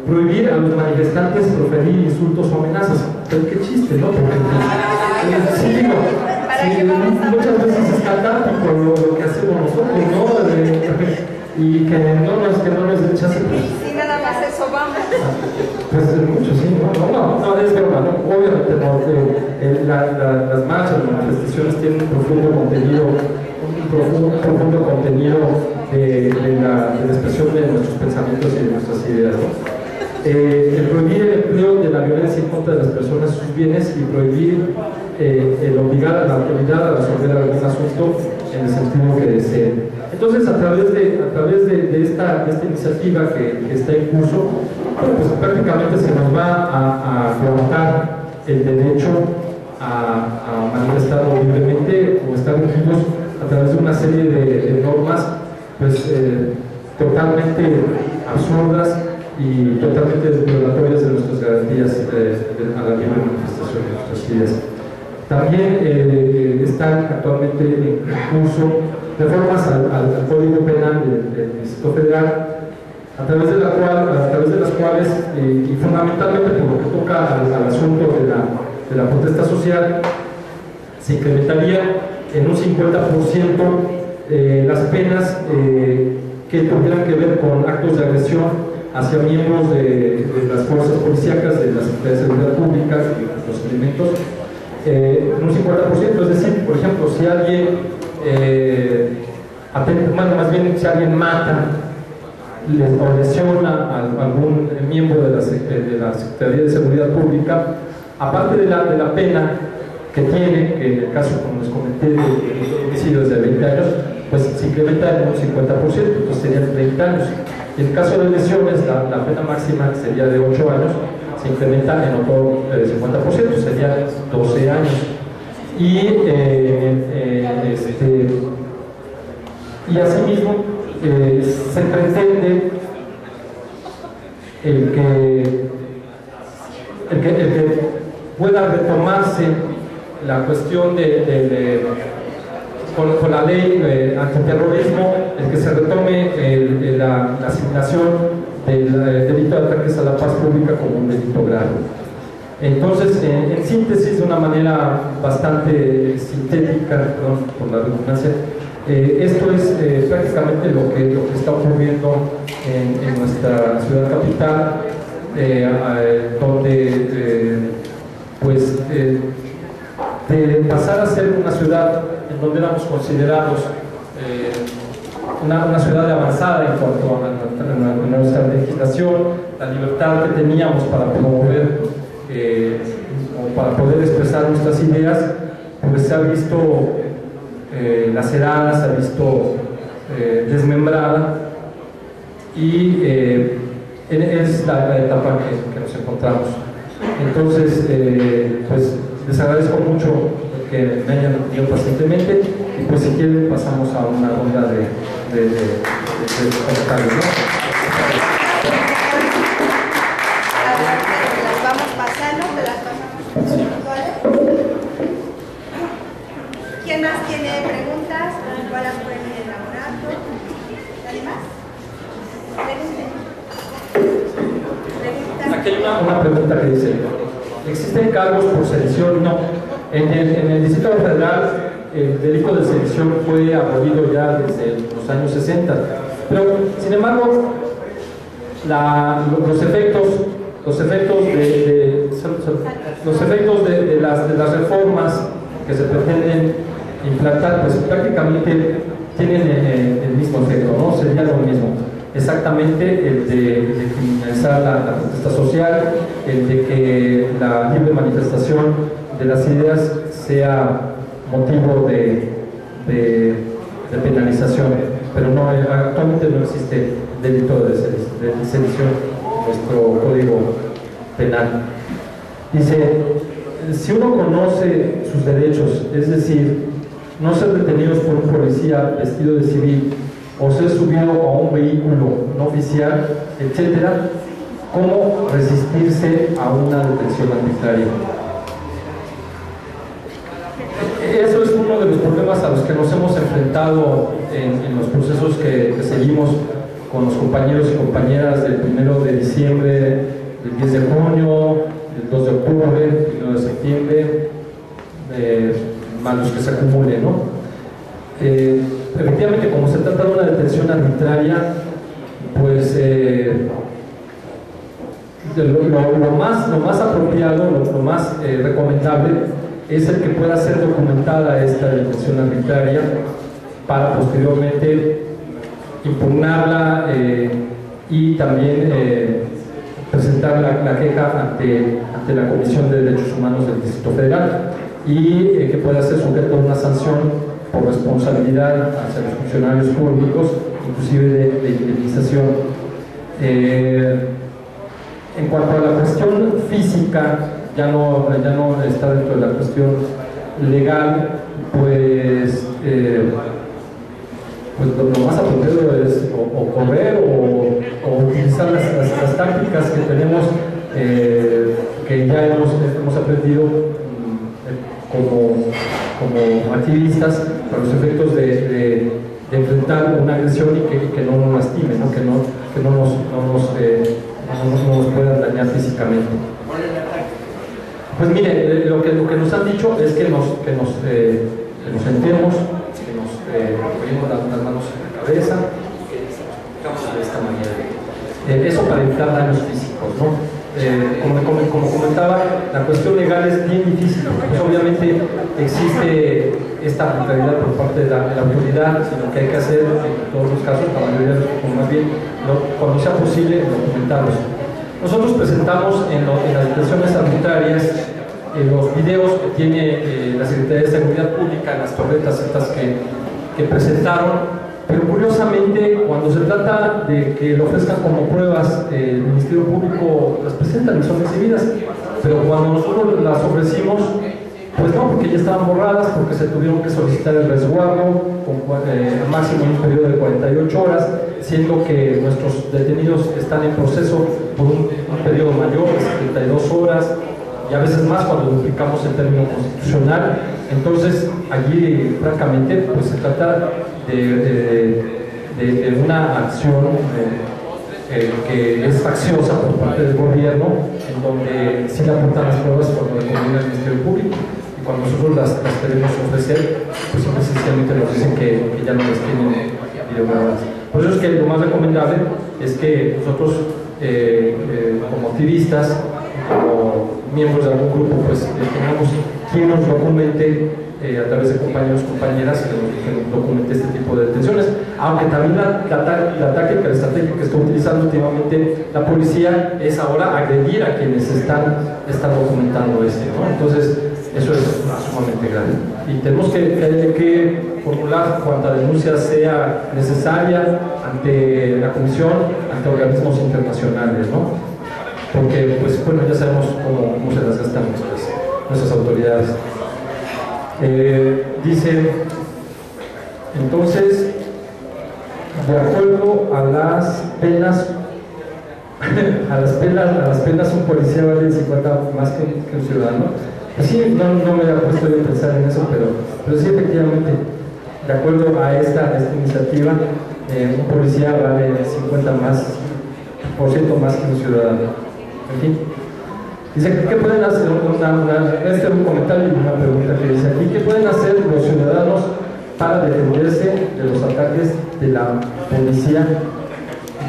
Prohibir a los manifestantes proferir insultos o amenazas. Pero qué chiste, ¿no? Porque, sí, digo, muchas veces es catártico lo que hacemos nosotros, ¿no? Y que no nos den chance. Sí, nada más eso, vamos. Pues mucho, sí, no, es verdad, ¿no? Obviamente no, las marchas, las manifestaciones tienen un profundo contenido, de la expresión de nuestros pensamientos y de nuestras ideas, ¿no? El prohibir el empleo de la violencia en contra de las personas y sus bienes, y prohibir el obligar a la autoridad a resolver algún asunto en el sentido que deseen. Entonces, a través de esta iniciativa que está en curso, bueno, pues prácticamente se nos va a levantar el derecho a manifestarnos libremente o estar regidos a través de una serie de normas pues totalmente absurdas y totalmente violatorias de nuestras garantías a la libre manifestación de nuestras ideas. También están actualmente en curso reformas al Código Penal del Distrito Federal, a través de las cuales, y fundamentalmente por lo que toca al asunto de la protesta social, se incrementaría en un 50% las penas que tuvieran que ver con actos de agresión hacia miembros de las fuerzas policíacas, de la Secretaría de Seguridad Pública, los elementos, en un 50%, es decir, por ejemplo, si alguien si alguien mata o lesiona a algún miembro de la Secretaría de Seguridad Pública, aparte de la pena que tiene, que en el caso, como les comenté, de homicidios de 20 años, pues se incrementa en un 50%, entonces serían 30 años. En el caso de lesiones, la pena máxima sería de 8 años, se incrementa en otro 50%, serían 12 años. Y asimismo, se pretende el que pueda retomarse la cuestión con la ley antiterrorismo, el que se retome la asignación del delito de ataques a la paz pública como un delito grave. Entonces, en síntesis, de una manera bastante sintética, perdón por la redundancia, esto es prácticamente lo que está ocurriendo en nuestra ciudad capital, donde de pasar a ser una ciudad en donde éramos considerados una ciudad de avanzada en cuanto a nuestra legislación, la libertad que teníamos para promover o para poder expresar nuestras ideas, pues se ha visto lacerada, se ha visto desmembrada, y es la etapa que nos encontramos. Entonces, pues les agradezco mucho que me hayan atendido pacientemente, y pues si quieren pasamos a una ronda de comentarios, ¿no? Las vamos pasando, te las pasamos. ¿Quién más tiene preguntas? ¿Cuál las pueden ir elaborando? ¿Nadie más? ¿Preguntas? Aquí hay una pregunta que dice: ¿existen cargos por sedición? No. En el Distrito Federal el delito de sedición fue abolido ya desde los años 60, pero sin embargo los efectos de las reformas que se pretenden implantar, pues prácticamente tienen el mismo efecto, ¿no? Sería lo mismo, exactamente, el de criminalizar la protesta social, el de que la libre manifestación de las ideas sea motivo de penalización, pero no, actualmente no existe delito de sedición en nuestro Código Penal. Dice, si uno conoce sus derechos, es decir, no ser detenidos por un policía vestido de civil o ser subido a un vehículo no oficial, etcétera, ¿cómo resistirse a una detención arbitraria? Eso es uno de los problemas a los que nos hemos enfrentado en los procesos que seguimos con los compañeros y compañeras del 1 de diciembre, del 10 de junio, del 2 de octubre, del 1 de septiembre, más los que se acumulen, ¿no? Efectivamente, como se trata de una detención arbitraria, pues lo más apropiado, lo más recomendable es el que pueda ser documentada esta detención arbitraria para posteriormente impugnarla y también presentar la queja ante la Comisión de Derechos Humanos del Distrito Federal y que pueda ser sujeto a una sanción por responsabilidad hacia los funcionarios públicos, inclusive de indemnización. En cuanto a la cuestión física, ya no está dentro de la cuestión legal, pues lo más apropiado es o correr o utilizar las tácticas que tenemos, que ya hemos aprendido como activistas para los efectos de enfrentar una agresión y que no nos lastime, ¿no? Que no nos puedan dañar físicamente. Pues mire, lo que nos han dicho es que nos sentemos, que nos ponemos las manos en la cabeza, que nos de esta manera. Eso para evitar daños físicos, ¿no? Como comentaba, la cuestión legal es bien difícil, pues obviamente existe esta arbitrariedad por parte de la autoridad, sino que hay que hacer en todos los casos, la mayoría de los, más bien, cuando sea posible, documentarlos. Nosotros presentamos en las detenciones arbitrarias los videos que tiene la Secretaría de Seguridad Pública, las torretas estas que presentaron, pero curiosamente cuando se trata de que lo ofrezcan como pruebas, el Ministerio Público las presentan y son exhibidas, pero cuando nosotros las ofrecimos, pues no, porque ya estaban borradas, porque se tuvieron que solicitar el resguardo con máximo en un periodo de 48 horas, siendo que nuestros detenidos están en proceso por un periodo mayor de 72 horas y a veces más cuando duplicamos el término constitucional. Entonces allí francamente pues se trata de una acción que es facciosa por parte del gobierno, en donde sí le aportan las pruebas cuando le conviene al Ministerio Público, y cuando nosotros las queremos ofrecer, pues simplemente nos dicen que ya no las tienen videograbadas. Por eso es que lo más recomendable es que nosotros como activistas, como miembros de algún grupo, pues tengamos quien nos documente a través de compañeros, compañeras que nos documente este tipo de detenciones, aunque también la táctica, la estrategia que está utilizando últimamente la policía es ahora agredir a quienes están documentando esto, ¿no? Entonces eso es sumamente grave y tenemos que formular cuanta denuncia sea necesaria ante la Comisión, ante organismos internacionales, ¿no? Porque pues bueno, ya sabemos cómo se las gastan nuestras autoridades. Dice, entonces, de acuerdo a las penas, un policía vale 50 más que un ciudadano. Pues sí, no me había puesto yo a pensar en eso, pero sí, efectivamente, de acuerdo a esta iniciativa, un policía vale 50% más que un ciudadano. En fin. Dice, ¿qué pueden hacer? Este es un comentario y una pregunta que dice aquí: ¿qué pueden hacer los ciudadanos para defenderse de los ataques de la policía?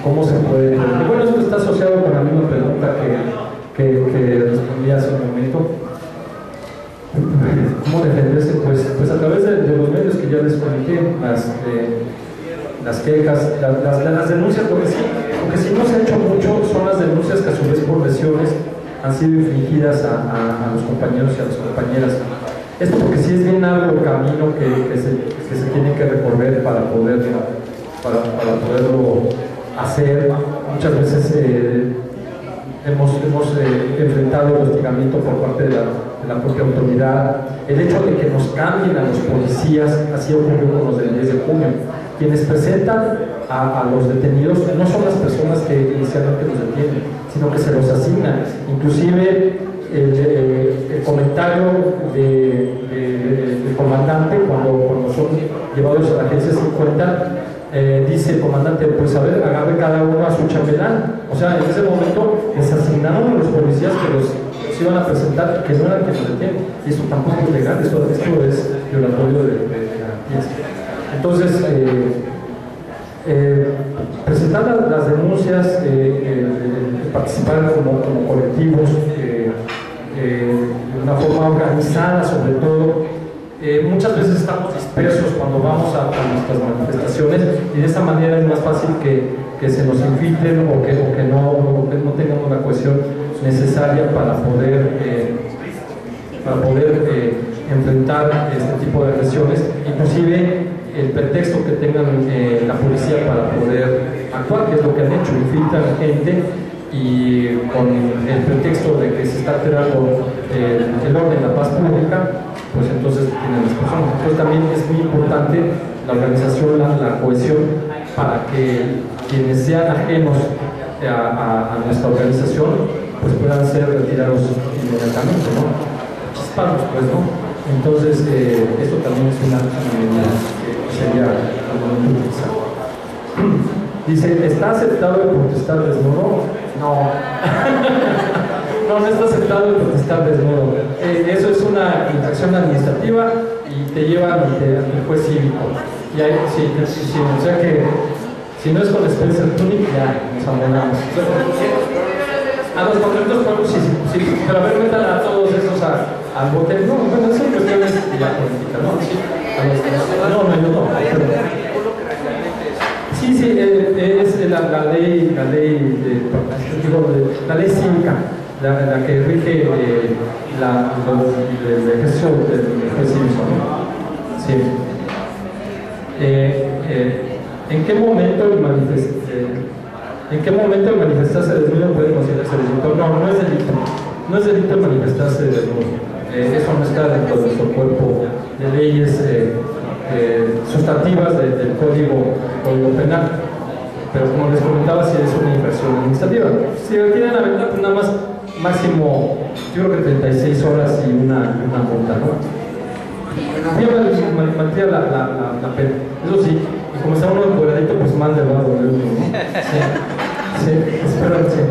¿Cómo se puede? Y bueno, esto está asociado con la misma pregunta que respondí hace un momento. ¿Cómo defenderse? Pues a través de los medios que ya les comenté, las quejas, las denuncias, porque si no se ha hecho mucho son las denuncias que a su vez por lesiones han sido infligidas a los compañeros y a las compañeras. Esto porque sí es bien largo el camino que se tiene que recorrer para poderlo hacer. Muchas veces hemos enfrentado el hostigamiento por parte de la propia autoridad. El hecho de que nos cambien a los policías, así ocurrió con los del 10 de junio. Quienes presentan a los detenidos no son las personas que inicialmente los detienen, sino que se los asignan. Inclusive el comentario del comandante cuando son llevados a la agencia 50, dice el comandante, pues a ver, agarre cada uno a su chambelán. O sea, en ese momento les asignaron a los policías que los iban a presentar, que no eran quienes los detienen. Y esto tampoco es legal, esto es violatorio de garantías. Entonces, presentar las denuncias, participar como colectivos, de una forma organizada sobre todo. Muchas veces estamos dispersos cuando vamos a nuestras manifestaciones y de esa manera es más fácil que se nos infiltren o que no tengamos la cohesión necesaria para poder enfrentar este tipo de agresiones, inclusive el pretexto que tengan la policía para poder actuar, que es lo que han hecho, infiltran gente y con el pretexto de que se está alterando el orden, la paz pública, pues entonces tienen las personas. Entonces también es muy importante la organización, la cohesión, para que quienes sean ajenos a nuestra organización pues puedan ser retirados inmediatamente, ¿no? Chispados, pues, ¿no? Entonces esto también es una medida que sería muy utilizada. Dice, ¿está aceptado el protestar desnudo? No. No está aceptado el protestar desnudo. Eso es una infracción administrativa y te lleva ante el juez cívico. Y ahí, sí, o sea que si no es con Spencer Tunick, ya nos abonamos. A los contratos pueblos sí, pero a ver, metan a todos esos al bote. No, bueno, eso es cuestiones de la política, ¿no? Sí, yo no. Sí, es la ley cívica, la que rige el ejercicio del juez cívico, ¿no? Sí. ¿En qué momento el manifestarse desnudo puede considerarse delito? No es delito. No es delito el manifestarse desnudo. Eso no está dentro de nuestro cuerpo de leyes sustantivas del Código Penal. Pero como les comentaba, si es una infracción administrativa. Si retienen la venta, pues nada más máximo, yo creo que 36 horas y una multa, ¿no? Mantilla la pena. Eso sí, y como está uno empoderadito, pues más le va a doler uno, ¿no? Sí, espero, sí.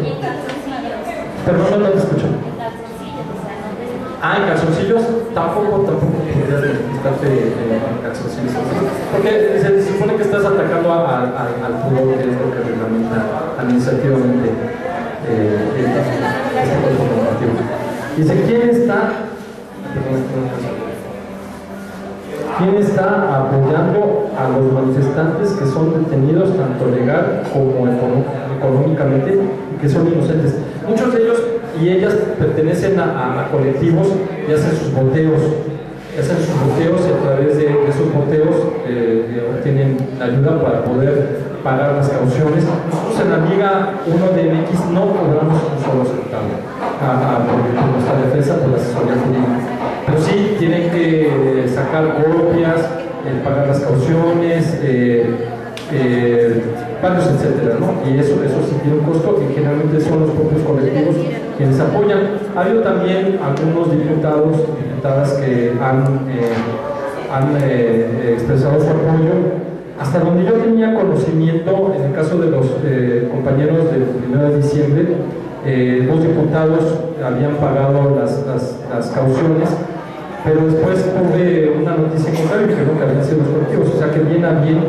Pero no te escucho. En calzoncillos tampoco podrías quitarte calzoncillos. Porque se supone que estás atacando al pudor, que es lo que reglamenta administrativamente este cuerpo normativo. Dice, ¿quién está apoyando a los manifestantes que son detenidos tanto legal como económicamente y que son inocentes? Muchos de ellos y ellas pertenecen a colectivos y hacen sus boteos. Y a través de esos boteos obtienen ayuda para poder pagar las cauciones. Nosotros en la Liga 1 de MX no cobramos un solo centavo por nuestra defensa, por la asesoría jurídica. Pero sí tienen que sacar copias, pagar las cauciones, varios, etcétera, ¿no? Y eso sí tiene un costo y generalmente son los propios colectivos quienes apoyan. Ha habido también algunos diputados y diputadas que han expresado su apoyo. Hasta donde yo tenía conocimiento, en el caso de los compañeros del 1 de diciembre, los diputados habían pagado las cauciones, pero después tuve una noticia contraria que creo que habían sido los colectivos, o sea que bien a bien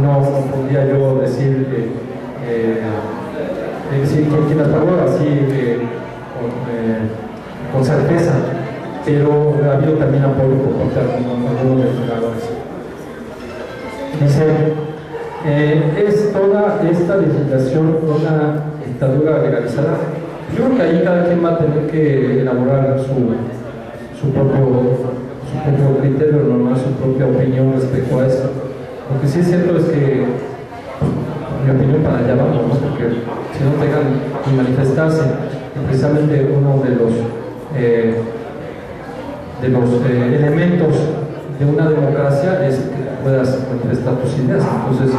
no podría yo decir quién las pagó así con certeza, pero ha habido también apoyo por parte de algunos legisladores. Dice, ¿es toda esta legislación una dictadura legalizada? Yo creo que ahí cada quien va a tener que elaborar su propio criterio, normal, su propia opinión respecto a eso. Lo que sí es cierto es que, mi opinión, para allá vamos, ¿no? Porque si no dejan ni manifestarse y precisamente uno de los elementos de una democracia es que puedas manifestar tus ideas. Entonces,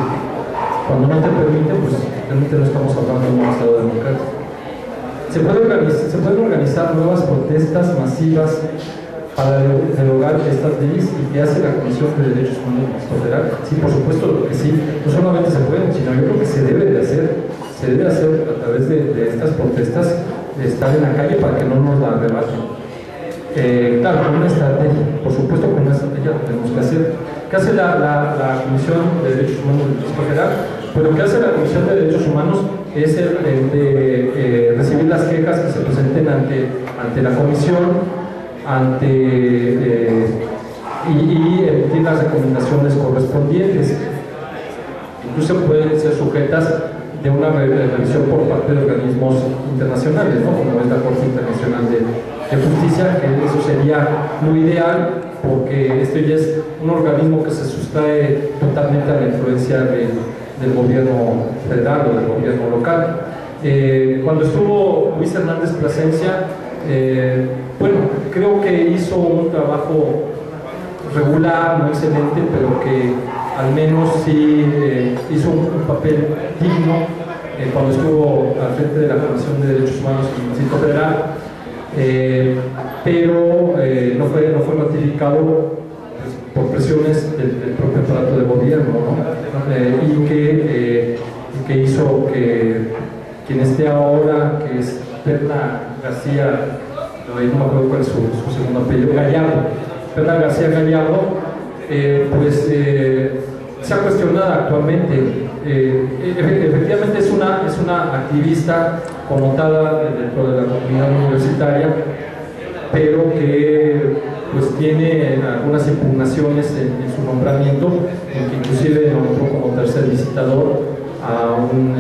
cuando no te permite, pues realmente no estamos hablando de un estado democrático. Se pueden organizar nuevas protestas masivas para derogar estas leyes y que hace la Comisión de Derechos Humanos del Distrito Federal. Sí, por supuesto que sí, no solamente se pueden, sino yo creo que se debe de hacer a través de estas protestas, de estar en la calle para que no nos la arrebaten. Claro, con una estrategia, por supuesto con una estrategia tenemos que hacer. ¿Qué hace la Comisión de Derechos Humanos del Distrito Federal? Pues lo que hace la Comisión de Derechos Humanos es el de recibir las quejas que se presenten ante la Comisión, y emitir las recomendaciones correspondientes. Incluso pueden ser sujetas de una revisión por parte de organismos internacionales, ¿no? Como es la Corte Internacional de Justicia, que eso sería lo ideal, porque esto ya es un organismo que se sustrae totalmente a la influencia del gobierno federal o del gobierno local. Cuando estuvo Luis Hernández Plasencia, bueno, creo que hizo un trabajo regular, no excelente, pero que al menos sí hizo un papel digno cuando estuvo al frente de la Comisión de Derechos Humanos en el Distrito Federal, pero no fue ratificado pues, por presiones del propio aparato de gobierno, ¿no? Y que hizo que quien esté ahora, que es Perla García, no me acuerdo cuál es su segundo apellido, Gallardo, Perla García Gallardo, pues sea cuestionada actualmente. Efectivamente es una activista connotada dentro de la comunidad universitaria, pero que pues tiene algunas impugnaciones en su nombramiento, en que inclusive nombró como tercer visitador a un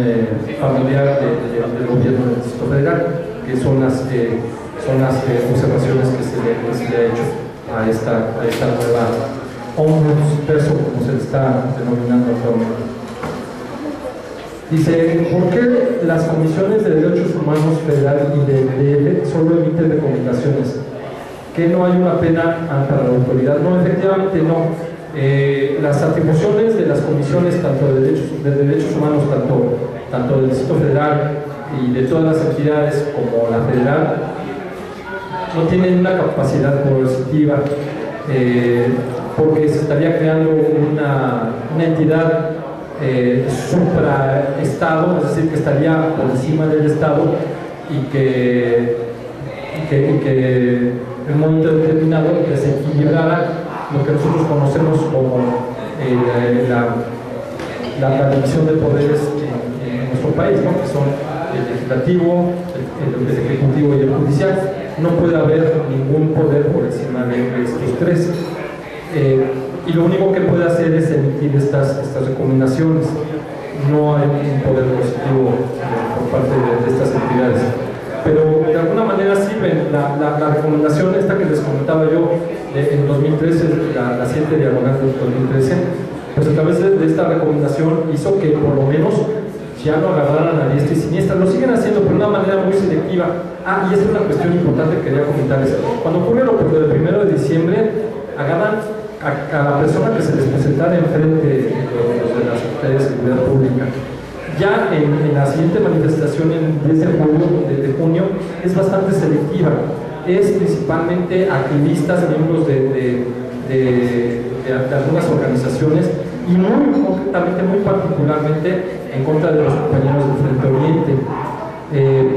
familiar del gobierno del Distrito Federal, que son las observaciones que se le ha hecho a esta nueva ombudsperson, como se le está denominando actualmente. Dice, ¿por qué las comisiones de derechos humanos federal y del DF solo emiten recomendaciones? ¿Que no hay una pena ante la autoridad? No, efectivamente no. Las atribuciones de las comisiones, tanto de derechos humanos, tanto del Distrito Federal y de todas las entidades como la federal, no tienen una capacidad coercitiva, porque se estaría creando una entidad supraestado, es decir, que estaría por encima del Estado y que en un momento determinado desequilibrara lo que nosotros conocemos como la división de poderes en nuestro país, ¿no? Que son el legislativo, el ejecutivo y el judicial. No puede haber ningún poder por encima de estos tres. Y lo único que puede hacer es emitir estas recomendaciones. No hay un poder positivo por parte de estas entidades. Pero de alguna manera sirven. La recomendación esta que les comentaba yo en 2013, la 7 diagonal del 2013, pues a través de esta recomendación hizo que por lo menos ya no agarraran a diestra y siniestra. Lo siguen haciendo, pero de una manera muy selectiva. Y esta es una cuestión importante que quería comentarles. Cuando ocurre lo del 1 de diciembre, agarran a la persona que se les presentara enfrente de la Secretaría de Seguridad Pública. Ya en la siguiente manifestación, el 10 de junio, es bastante selectiva. Es principalmente activistas, miembros de algunas organizaciones y muy concretamente, muy particularmente en contra de los compañeros del Frente Oriente,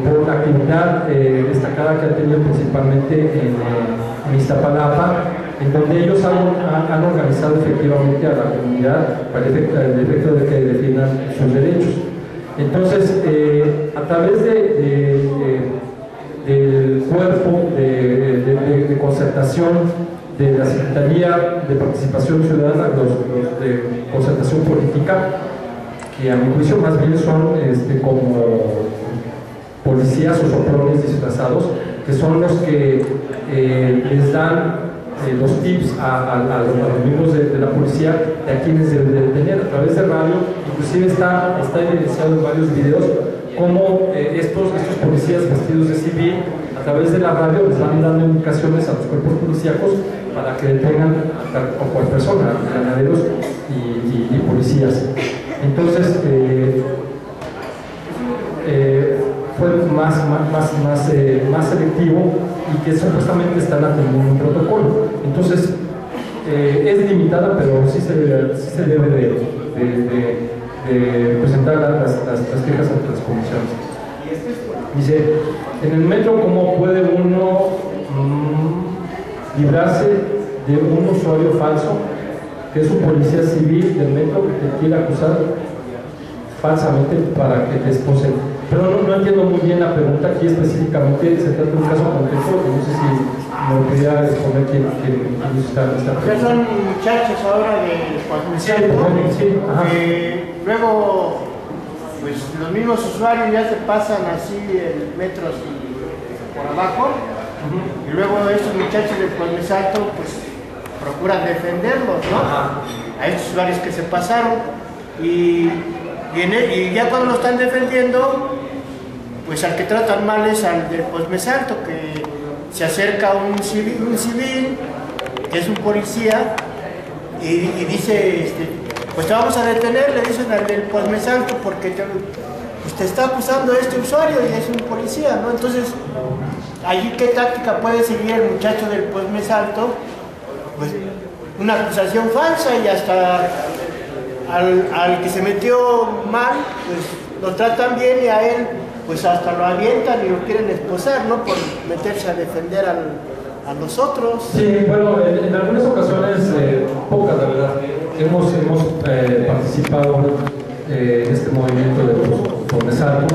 por la actividad destacada que han tenido principalmente en Iztapalapa, en donde ellos han organizado efectivamente a la comunidad para el efecto de que defiendan sus derechos. Entonces, a través del cuerpo de concertación de la Secretaría de Participación Ciudadana, los de concertación política, que a mi juicio más bien son como policías o soplones disfrazados, que son los que les dan los tips a los miembros de la policía de a quienes deben detener a través de radio. Inclusive está evidenciado en varios videos cómo estos policías vestidos de civil, a través de la radio, les van dando indicaciones a los cuerpos policíacos para que detengan a cualquier persona, granaderos y policías. Entonces, fue más selectivo y que supuestamente están atendiendo un protocolo. Entonces, es limitada, pero sí se debe de presentar las quejas ante las comisiones. Dice, en el metro, ¿cómo puede uno librarse de un usuario falso que es un policía civil del metro que te quiere acusar falsamente para que te esposen? Pero no entiendo muy bien la pregunta aquí específicamente. Se trata de un caso concreto, no sé si me podría responder quién está en esta pregunta. Son muchachos ahora de luego pues los mismos usuarios ya se pasan así el metro así por abajo, y luego estos muchachos del Puente Salto pues procuran defenderlos, ¿no? A estos usuarios que se pasaron, y ya cuando lo están defendiendo, pues al que tratan mal es al del Posmesalto, que se acerca un civil que es un policía y dice, pues te vamos a detener, le dicen al del Posmesalto, porque te está acusando este usuario y es un policía, ¿no? Entonces, allí qué táctica puede seguir el muchacho del Posmesalto, pues una acusación falsa, y hasta al que se metió mal, pues lo tratan bien, y a él pues hasta lo avientan y lo quieren esposar, ¿no? Por meterse a defender a los otros. Sí, bueno, en algunas ocasiones, pocas la verdad, hemos participado en este movimiento de Posmesalto.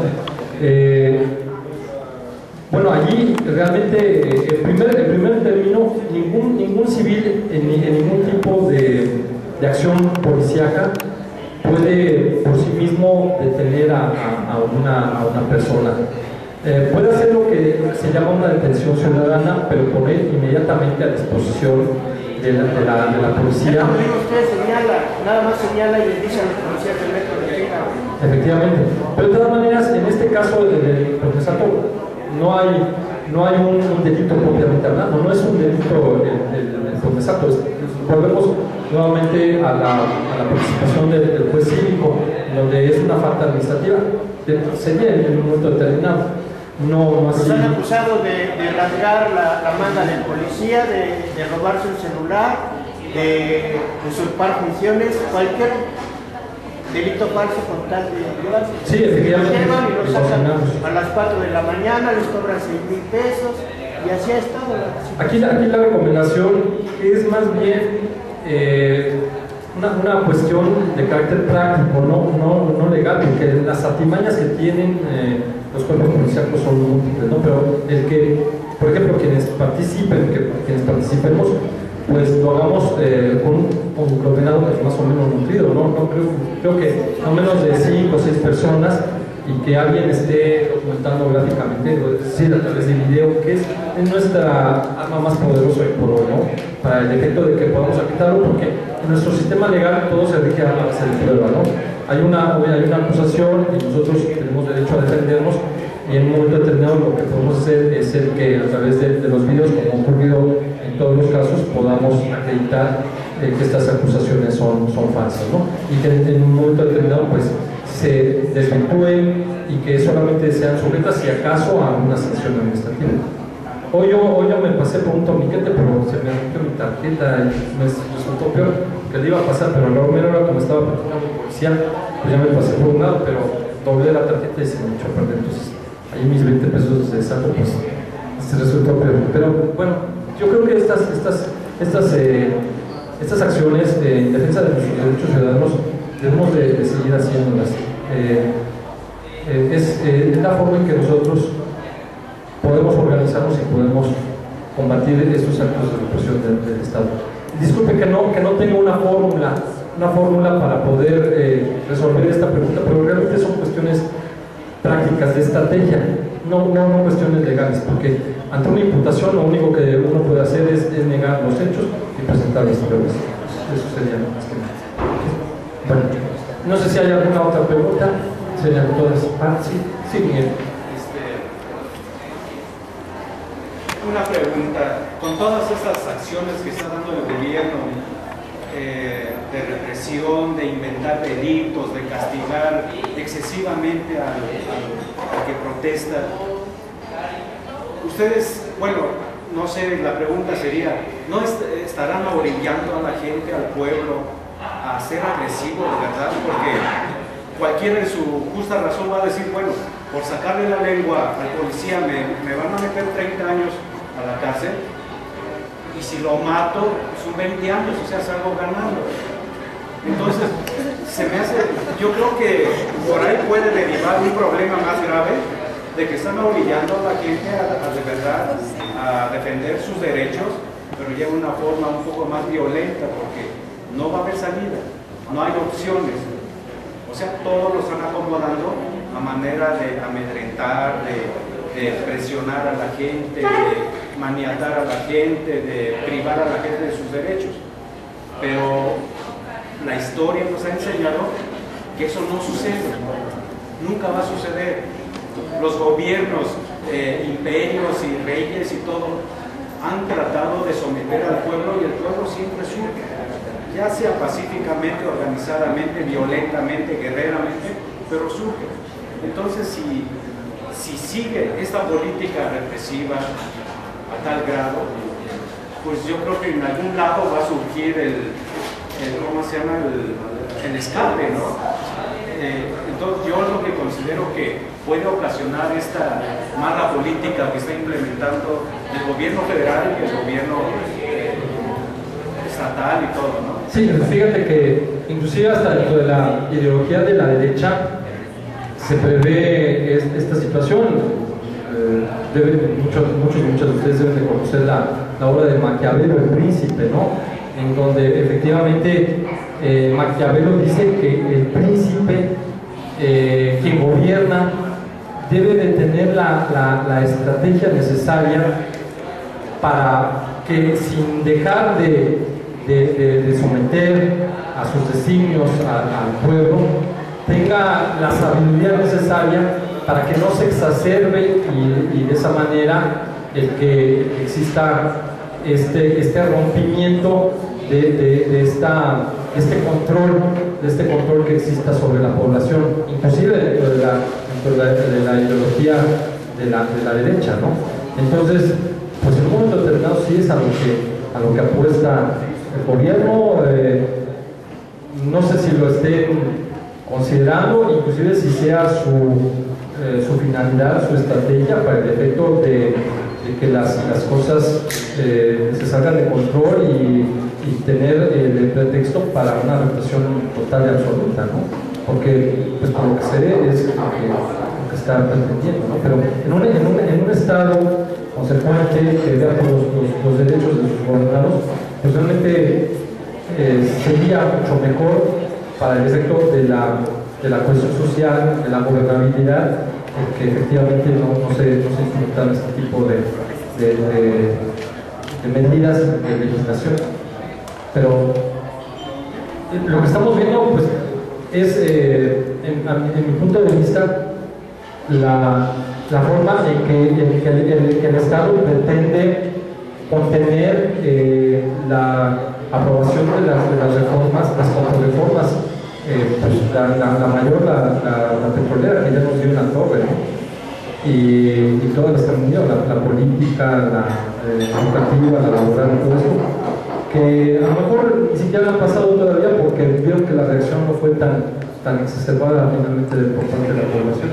Bueno, allí realmente, en primer término, ningún civil en ningún tipo de acción policíaca puede por sí mismo detener a una persona. Puede hacer lo que se llama una detención ciudadana, pero poner inmediatamente a disposición de la policía. Usted señala, nada más señala y le dice a los policías del metro de China. Efectivamente, pero de todas maneras, en este caso del Posmesalto, no hay un delito propiamente hablando, no es un delito el Posmesalto. Volvemos nuevamente a la participación del juez cívico, donde es una falta administrativa, sería en un momento determinado. No así. Nos han acusado de rasgar la manga del policía, de robarse un celular, de usurpar funciones, cualquier delito falso con tal de llevarse. Sí, efectivamente. Llevan y lo sacan a las 4 de la mañana, les cobran 6,000 pesos, y así ha estado la situación. Aquí la recomendación es más bien una cuestión de carácter práctico, no legal, porque las artimañas que tienen los cuerpos policíacos son múltiples, ¿no? Pero el que, por ejemplo, quienes participemos, pues lo hagamos con un coordinado pues, más o menos nutrido, ¿no? Creo que no menos de 5 o 6 personas, y que alguien esté documentando gráficamente, es decir, a través de video, que es nuestra arma más poderosa hoy por hoy, ¿no? Para el efecto de que podamos aplicarlo, porque en nuestro sistema legal todo se rige a base de prueba, ¿no? Hay una acusación y nosotros tenemos derecho a defendernos, y en un momento determinado lo que podemos hacer es el que a través de los videos, como ha ocurrido en todos los casos, podamos acreditar que estas acusaciones son falsas, ¿no? Y que en un momento determinado pues se desvirtúen y que solamente sean sujetas si acaso a una sanción administrativa. Hoy yo me pasé por un torniquete, pero se me rompió mi tarjeta y me resultó peor que le iba a pasar, pero a la hora como estaba platicando con policía, pues ya me pasé por un lado, pero doblé la tarjeta y se me echó a perder. Entonces ahí mis 20 pesos de saldo pues se resultó peor. Pero bueno, yo creo que estas acciones en defensa de nuestros derechos ciudadanos debemos de seguir haciéndolas. Es la forma en que nosotros podemos organizarnos y podemos combatir estos actos de represión del Estado. Disculpe que no tenga una fórmula para poder resolver esta pregunta, pero realmente son cuestiones prácticas de estrategia, no cuestiones legales, porque ante una imputación lo único que uno puede hacer es negar los hechos y presentar las pruebas. Eso sería más que nada. Bueno, no sé si hay alguna otra pregunta. Serían todas. Sí. Sí, Miguel. Una pregunta, con todas estas acciones que está dando el gobierno de represión, de inventar delitos, de castigar excesivamente al que protesta, ustedes, bueno, no sé, la pregunta sería, ¿no estarán orillando a la gente, al pueblo, a ser agresivo de verdad? Porque cualquiera en su justa razón va a decir, bueno, por sacarle la lengua al policía me van a meter 30 años a la cárcel, y si lo mato son 20 años, o sea, salgo ganando. Entonces, se me hace, yo creo que por ahí puede derivar un problema más grave, de que están orillando a la gente a de verdad a defender sus derechos, pero ya de una forma un poco más violenta, porque no va a haber salida, no hay opciones. O sea, todos lo están acomodando a manera de amedrentar, de presionar a la gente, de maniatar a la gente, de privar a la gente de sus derechos. Pero la historia nos ha enseñado que eso no sucede, nunca va a suceder. Los gobiernos, imperios y reyes y todo han tratado de someter al pueblo, y el pueblo siempre surge, ya sea pacíficamente, organizadamente, violentamente, guerreramente, pero surge. Entonces, si sigue esta política represiva a tal grado, pues yo creo que en algún lado va a surgir ¿cómo se llama? El escape, ¿no? Entonces yo lo que considero que puede ocasionar esta mala política que está implementando el gobierno federal y el gobierno estatal y todo, ¿no? Sí, fíjate que inclusive hasta dentro de la ideología de la derecha se prevé esta situación. Muchos de ustedes deben de conocer la obra de Maquiavelo, El Príncipe, ¿no? En donde efectivamente Maquiavelo dice que el príncipe, quien gobierna, debe de tener la estrategia necesaria para que, sin dejar de someter a sus designios al pueblo, tenga la sabiduría necesaria para que no se exacerbe y de esa manera el que exista este rompimiento de este control que exista sobre la población, inclusive dentro de la ideología de la derecha, ¿no? Entonces, pues en un momento determinado sí es a lo que apuesta el gobierno. No sé si lo estén considerando, inclusive si sea su finalidad, su estrategia, para el efecto de que las cosas se salgan de control y tener el pretexto para una represión total y absoluta, ¿no? Porque, pues, por lo que se ve es lo que está pretendiendo, ¿no? Pero en un estado consecuente que vea los derechos de sus gobernados, pues realmente sería mucho mejor para el efecto de la cohesión social, de la gobernabilidad, que efectivamente no se implementan este tipo de medidas de legislación. Pero lo que estamos viendo, pues, es, en mi punto de vista, la forma en que el Estado pretende contener la aprobación de las reformas, las contrarreformas, pues la mayor, la petrolera, que ya nos dio una torre, ¿no? Y todas las que han venido, la política, la educativa, la laboral, todo esto, que a lo mejor ni siquiera han pasado todavía porque vieron que la reacción no fue tan exacerbada finalmente por parte de la población.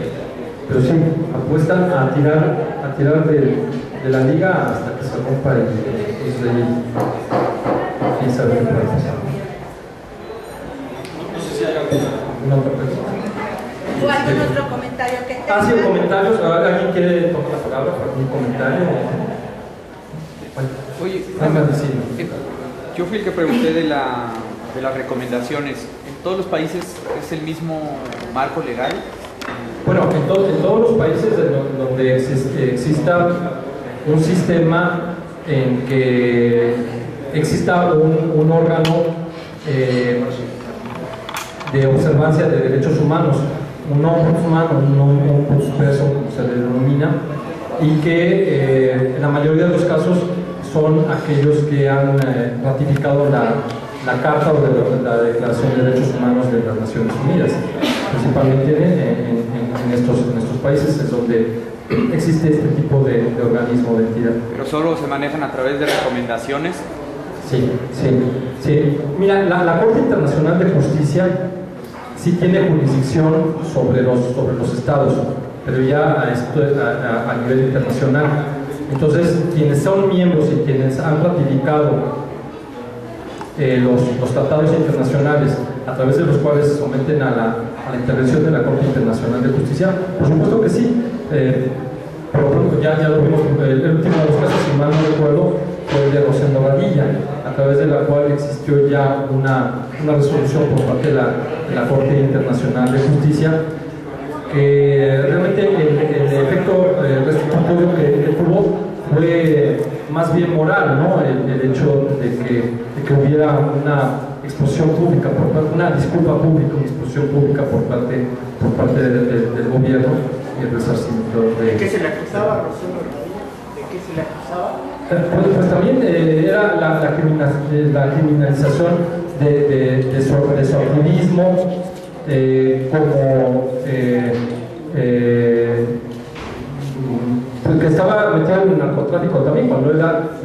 Pero sí, apuestan a tirar de la liga hasta que se rompa y pues de ahí quién sabe qué puede pasar. No sé si hay alguna otra pregunta. ¿O algún otro comentario que tenga? Sí, comentarios. ¿Alguien quiere tomar la palabra para algún comentario? Oye, yo fui el que pregunté de las recomendaciones. ¿En todos los países es el mismo marco legal? Bueno, en todos los países donde exista un sistema en que exista un órgano de observancia de derechos humanos, un ombudsman o un ombudsperson, como se le denomina, y que en la mayoría de los casos son aquellos que han ratificado la Carta o la Declaración de Derechos Humanos de las Naciones Unidas. Principalmente en estos países es donde existe este tipo de organismo, de entidad. ¿Pero solo se manejan a través de recomendaciones? Sí. Mira, la Corte Internacional de Justicia sí tiene jurisdicción sobre los estados, pero ya a nivel internacional. Entonces, quienes son miembros y quienes han ratificado los tratados internacionales a través de los cuales se someten a la intervención de la Corte Internacional de Justicia, por supuesto que sí. Por ejemplo, ya lo vimos, el último de los casos, si mal no recuerdo, fue el de Rosendo Radilla, a través de la cual existió ya una resolución por parte de la Corte Internacional de Justicia, que realmente el efecto restitutorio que tuvo fue más bien moral, ¿no? El hecho de que hubiera una exposición pública, una disculpa pública, una exposición pública por parte del gobierno y el resarcimiento ¿De qué se le acusaba, Rosendo Radilla? ¿De qué se le acusaba? Pues también era la criminalización de su activismo como porque estaba metido en el narcotráfico también, cuando él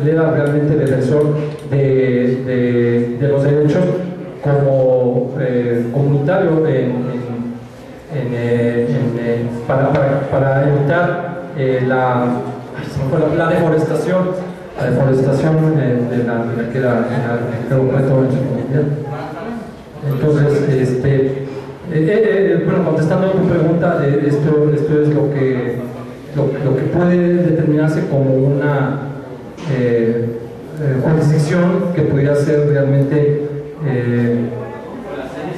era realmente defensor de los derechos como comunitario para evitar la deforestación de la que era objeto en su comunidad. Entonces, bueno, contestando a tu pregunta, esto es lo que puede determinarse como una jurisdicción que pudiera ser realmente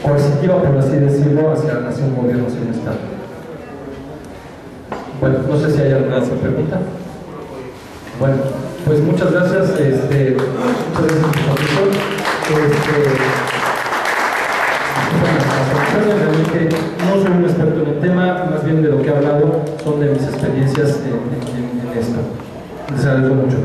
coercitiva, por así decirlo, hacia un gobierno, hacia un Estado. Bueno, no sé si hay alguna otra pregunta. Bueno, pues muchas gracias. Muchas gracias por su atención. Realmente no soy un experto en el tema, más bien de lo que he hablado son de mis experiencias en esto. Les agradezco mucho.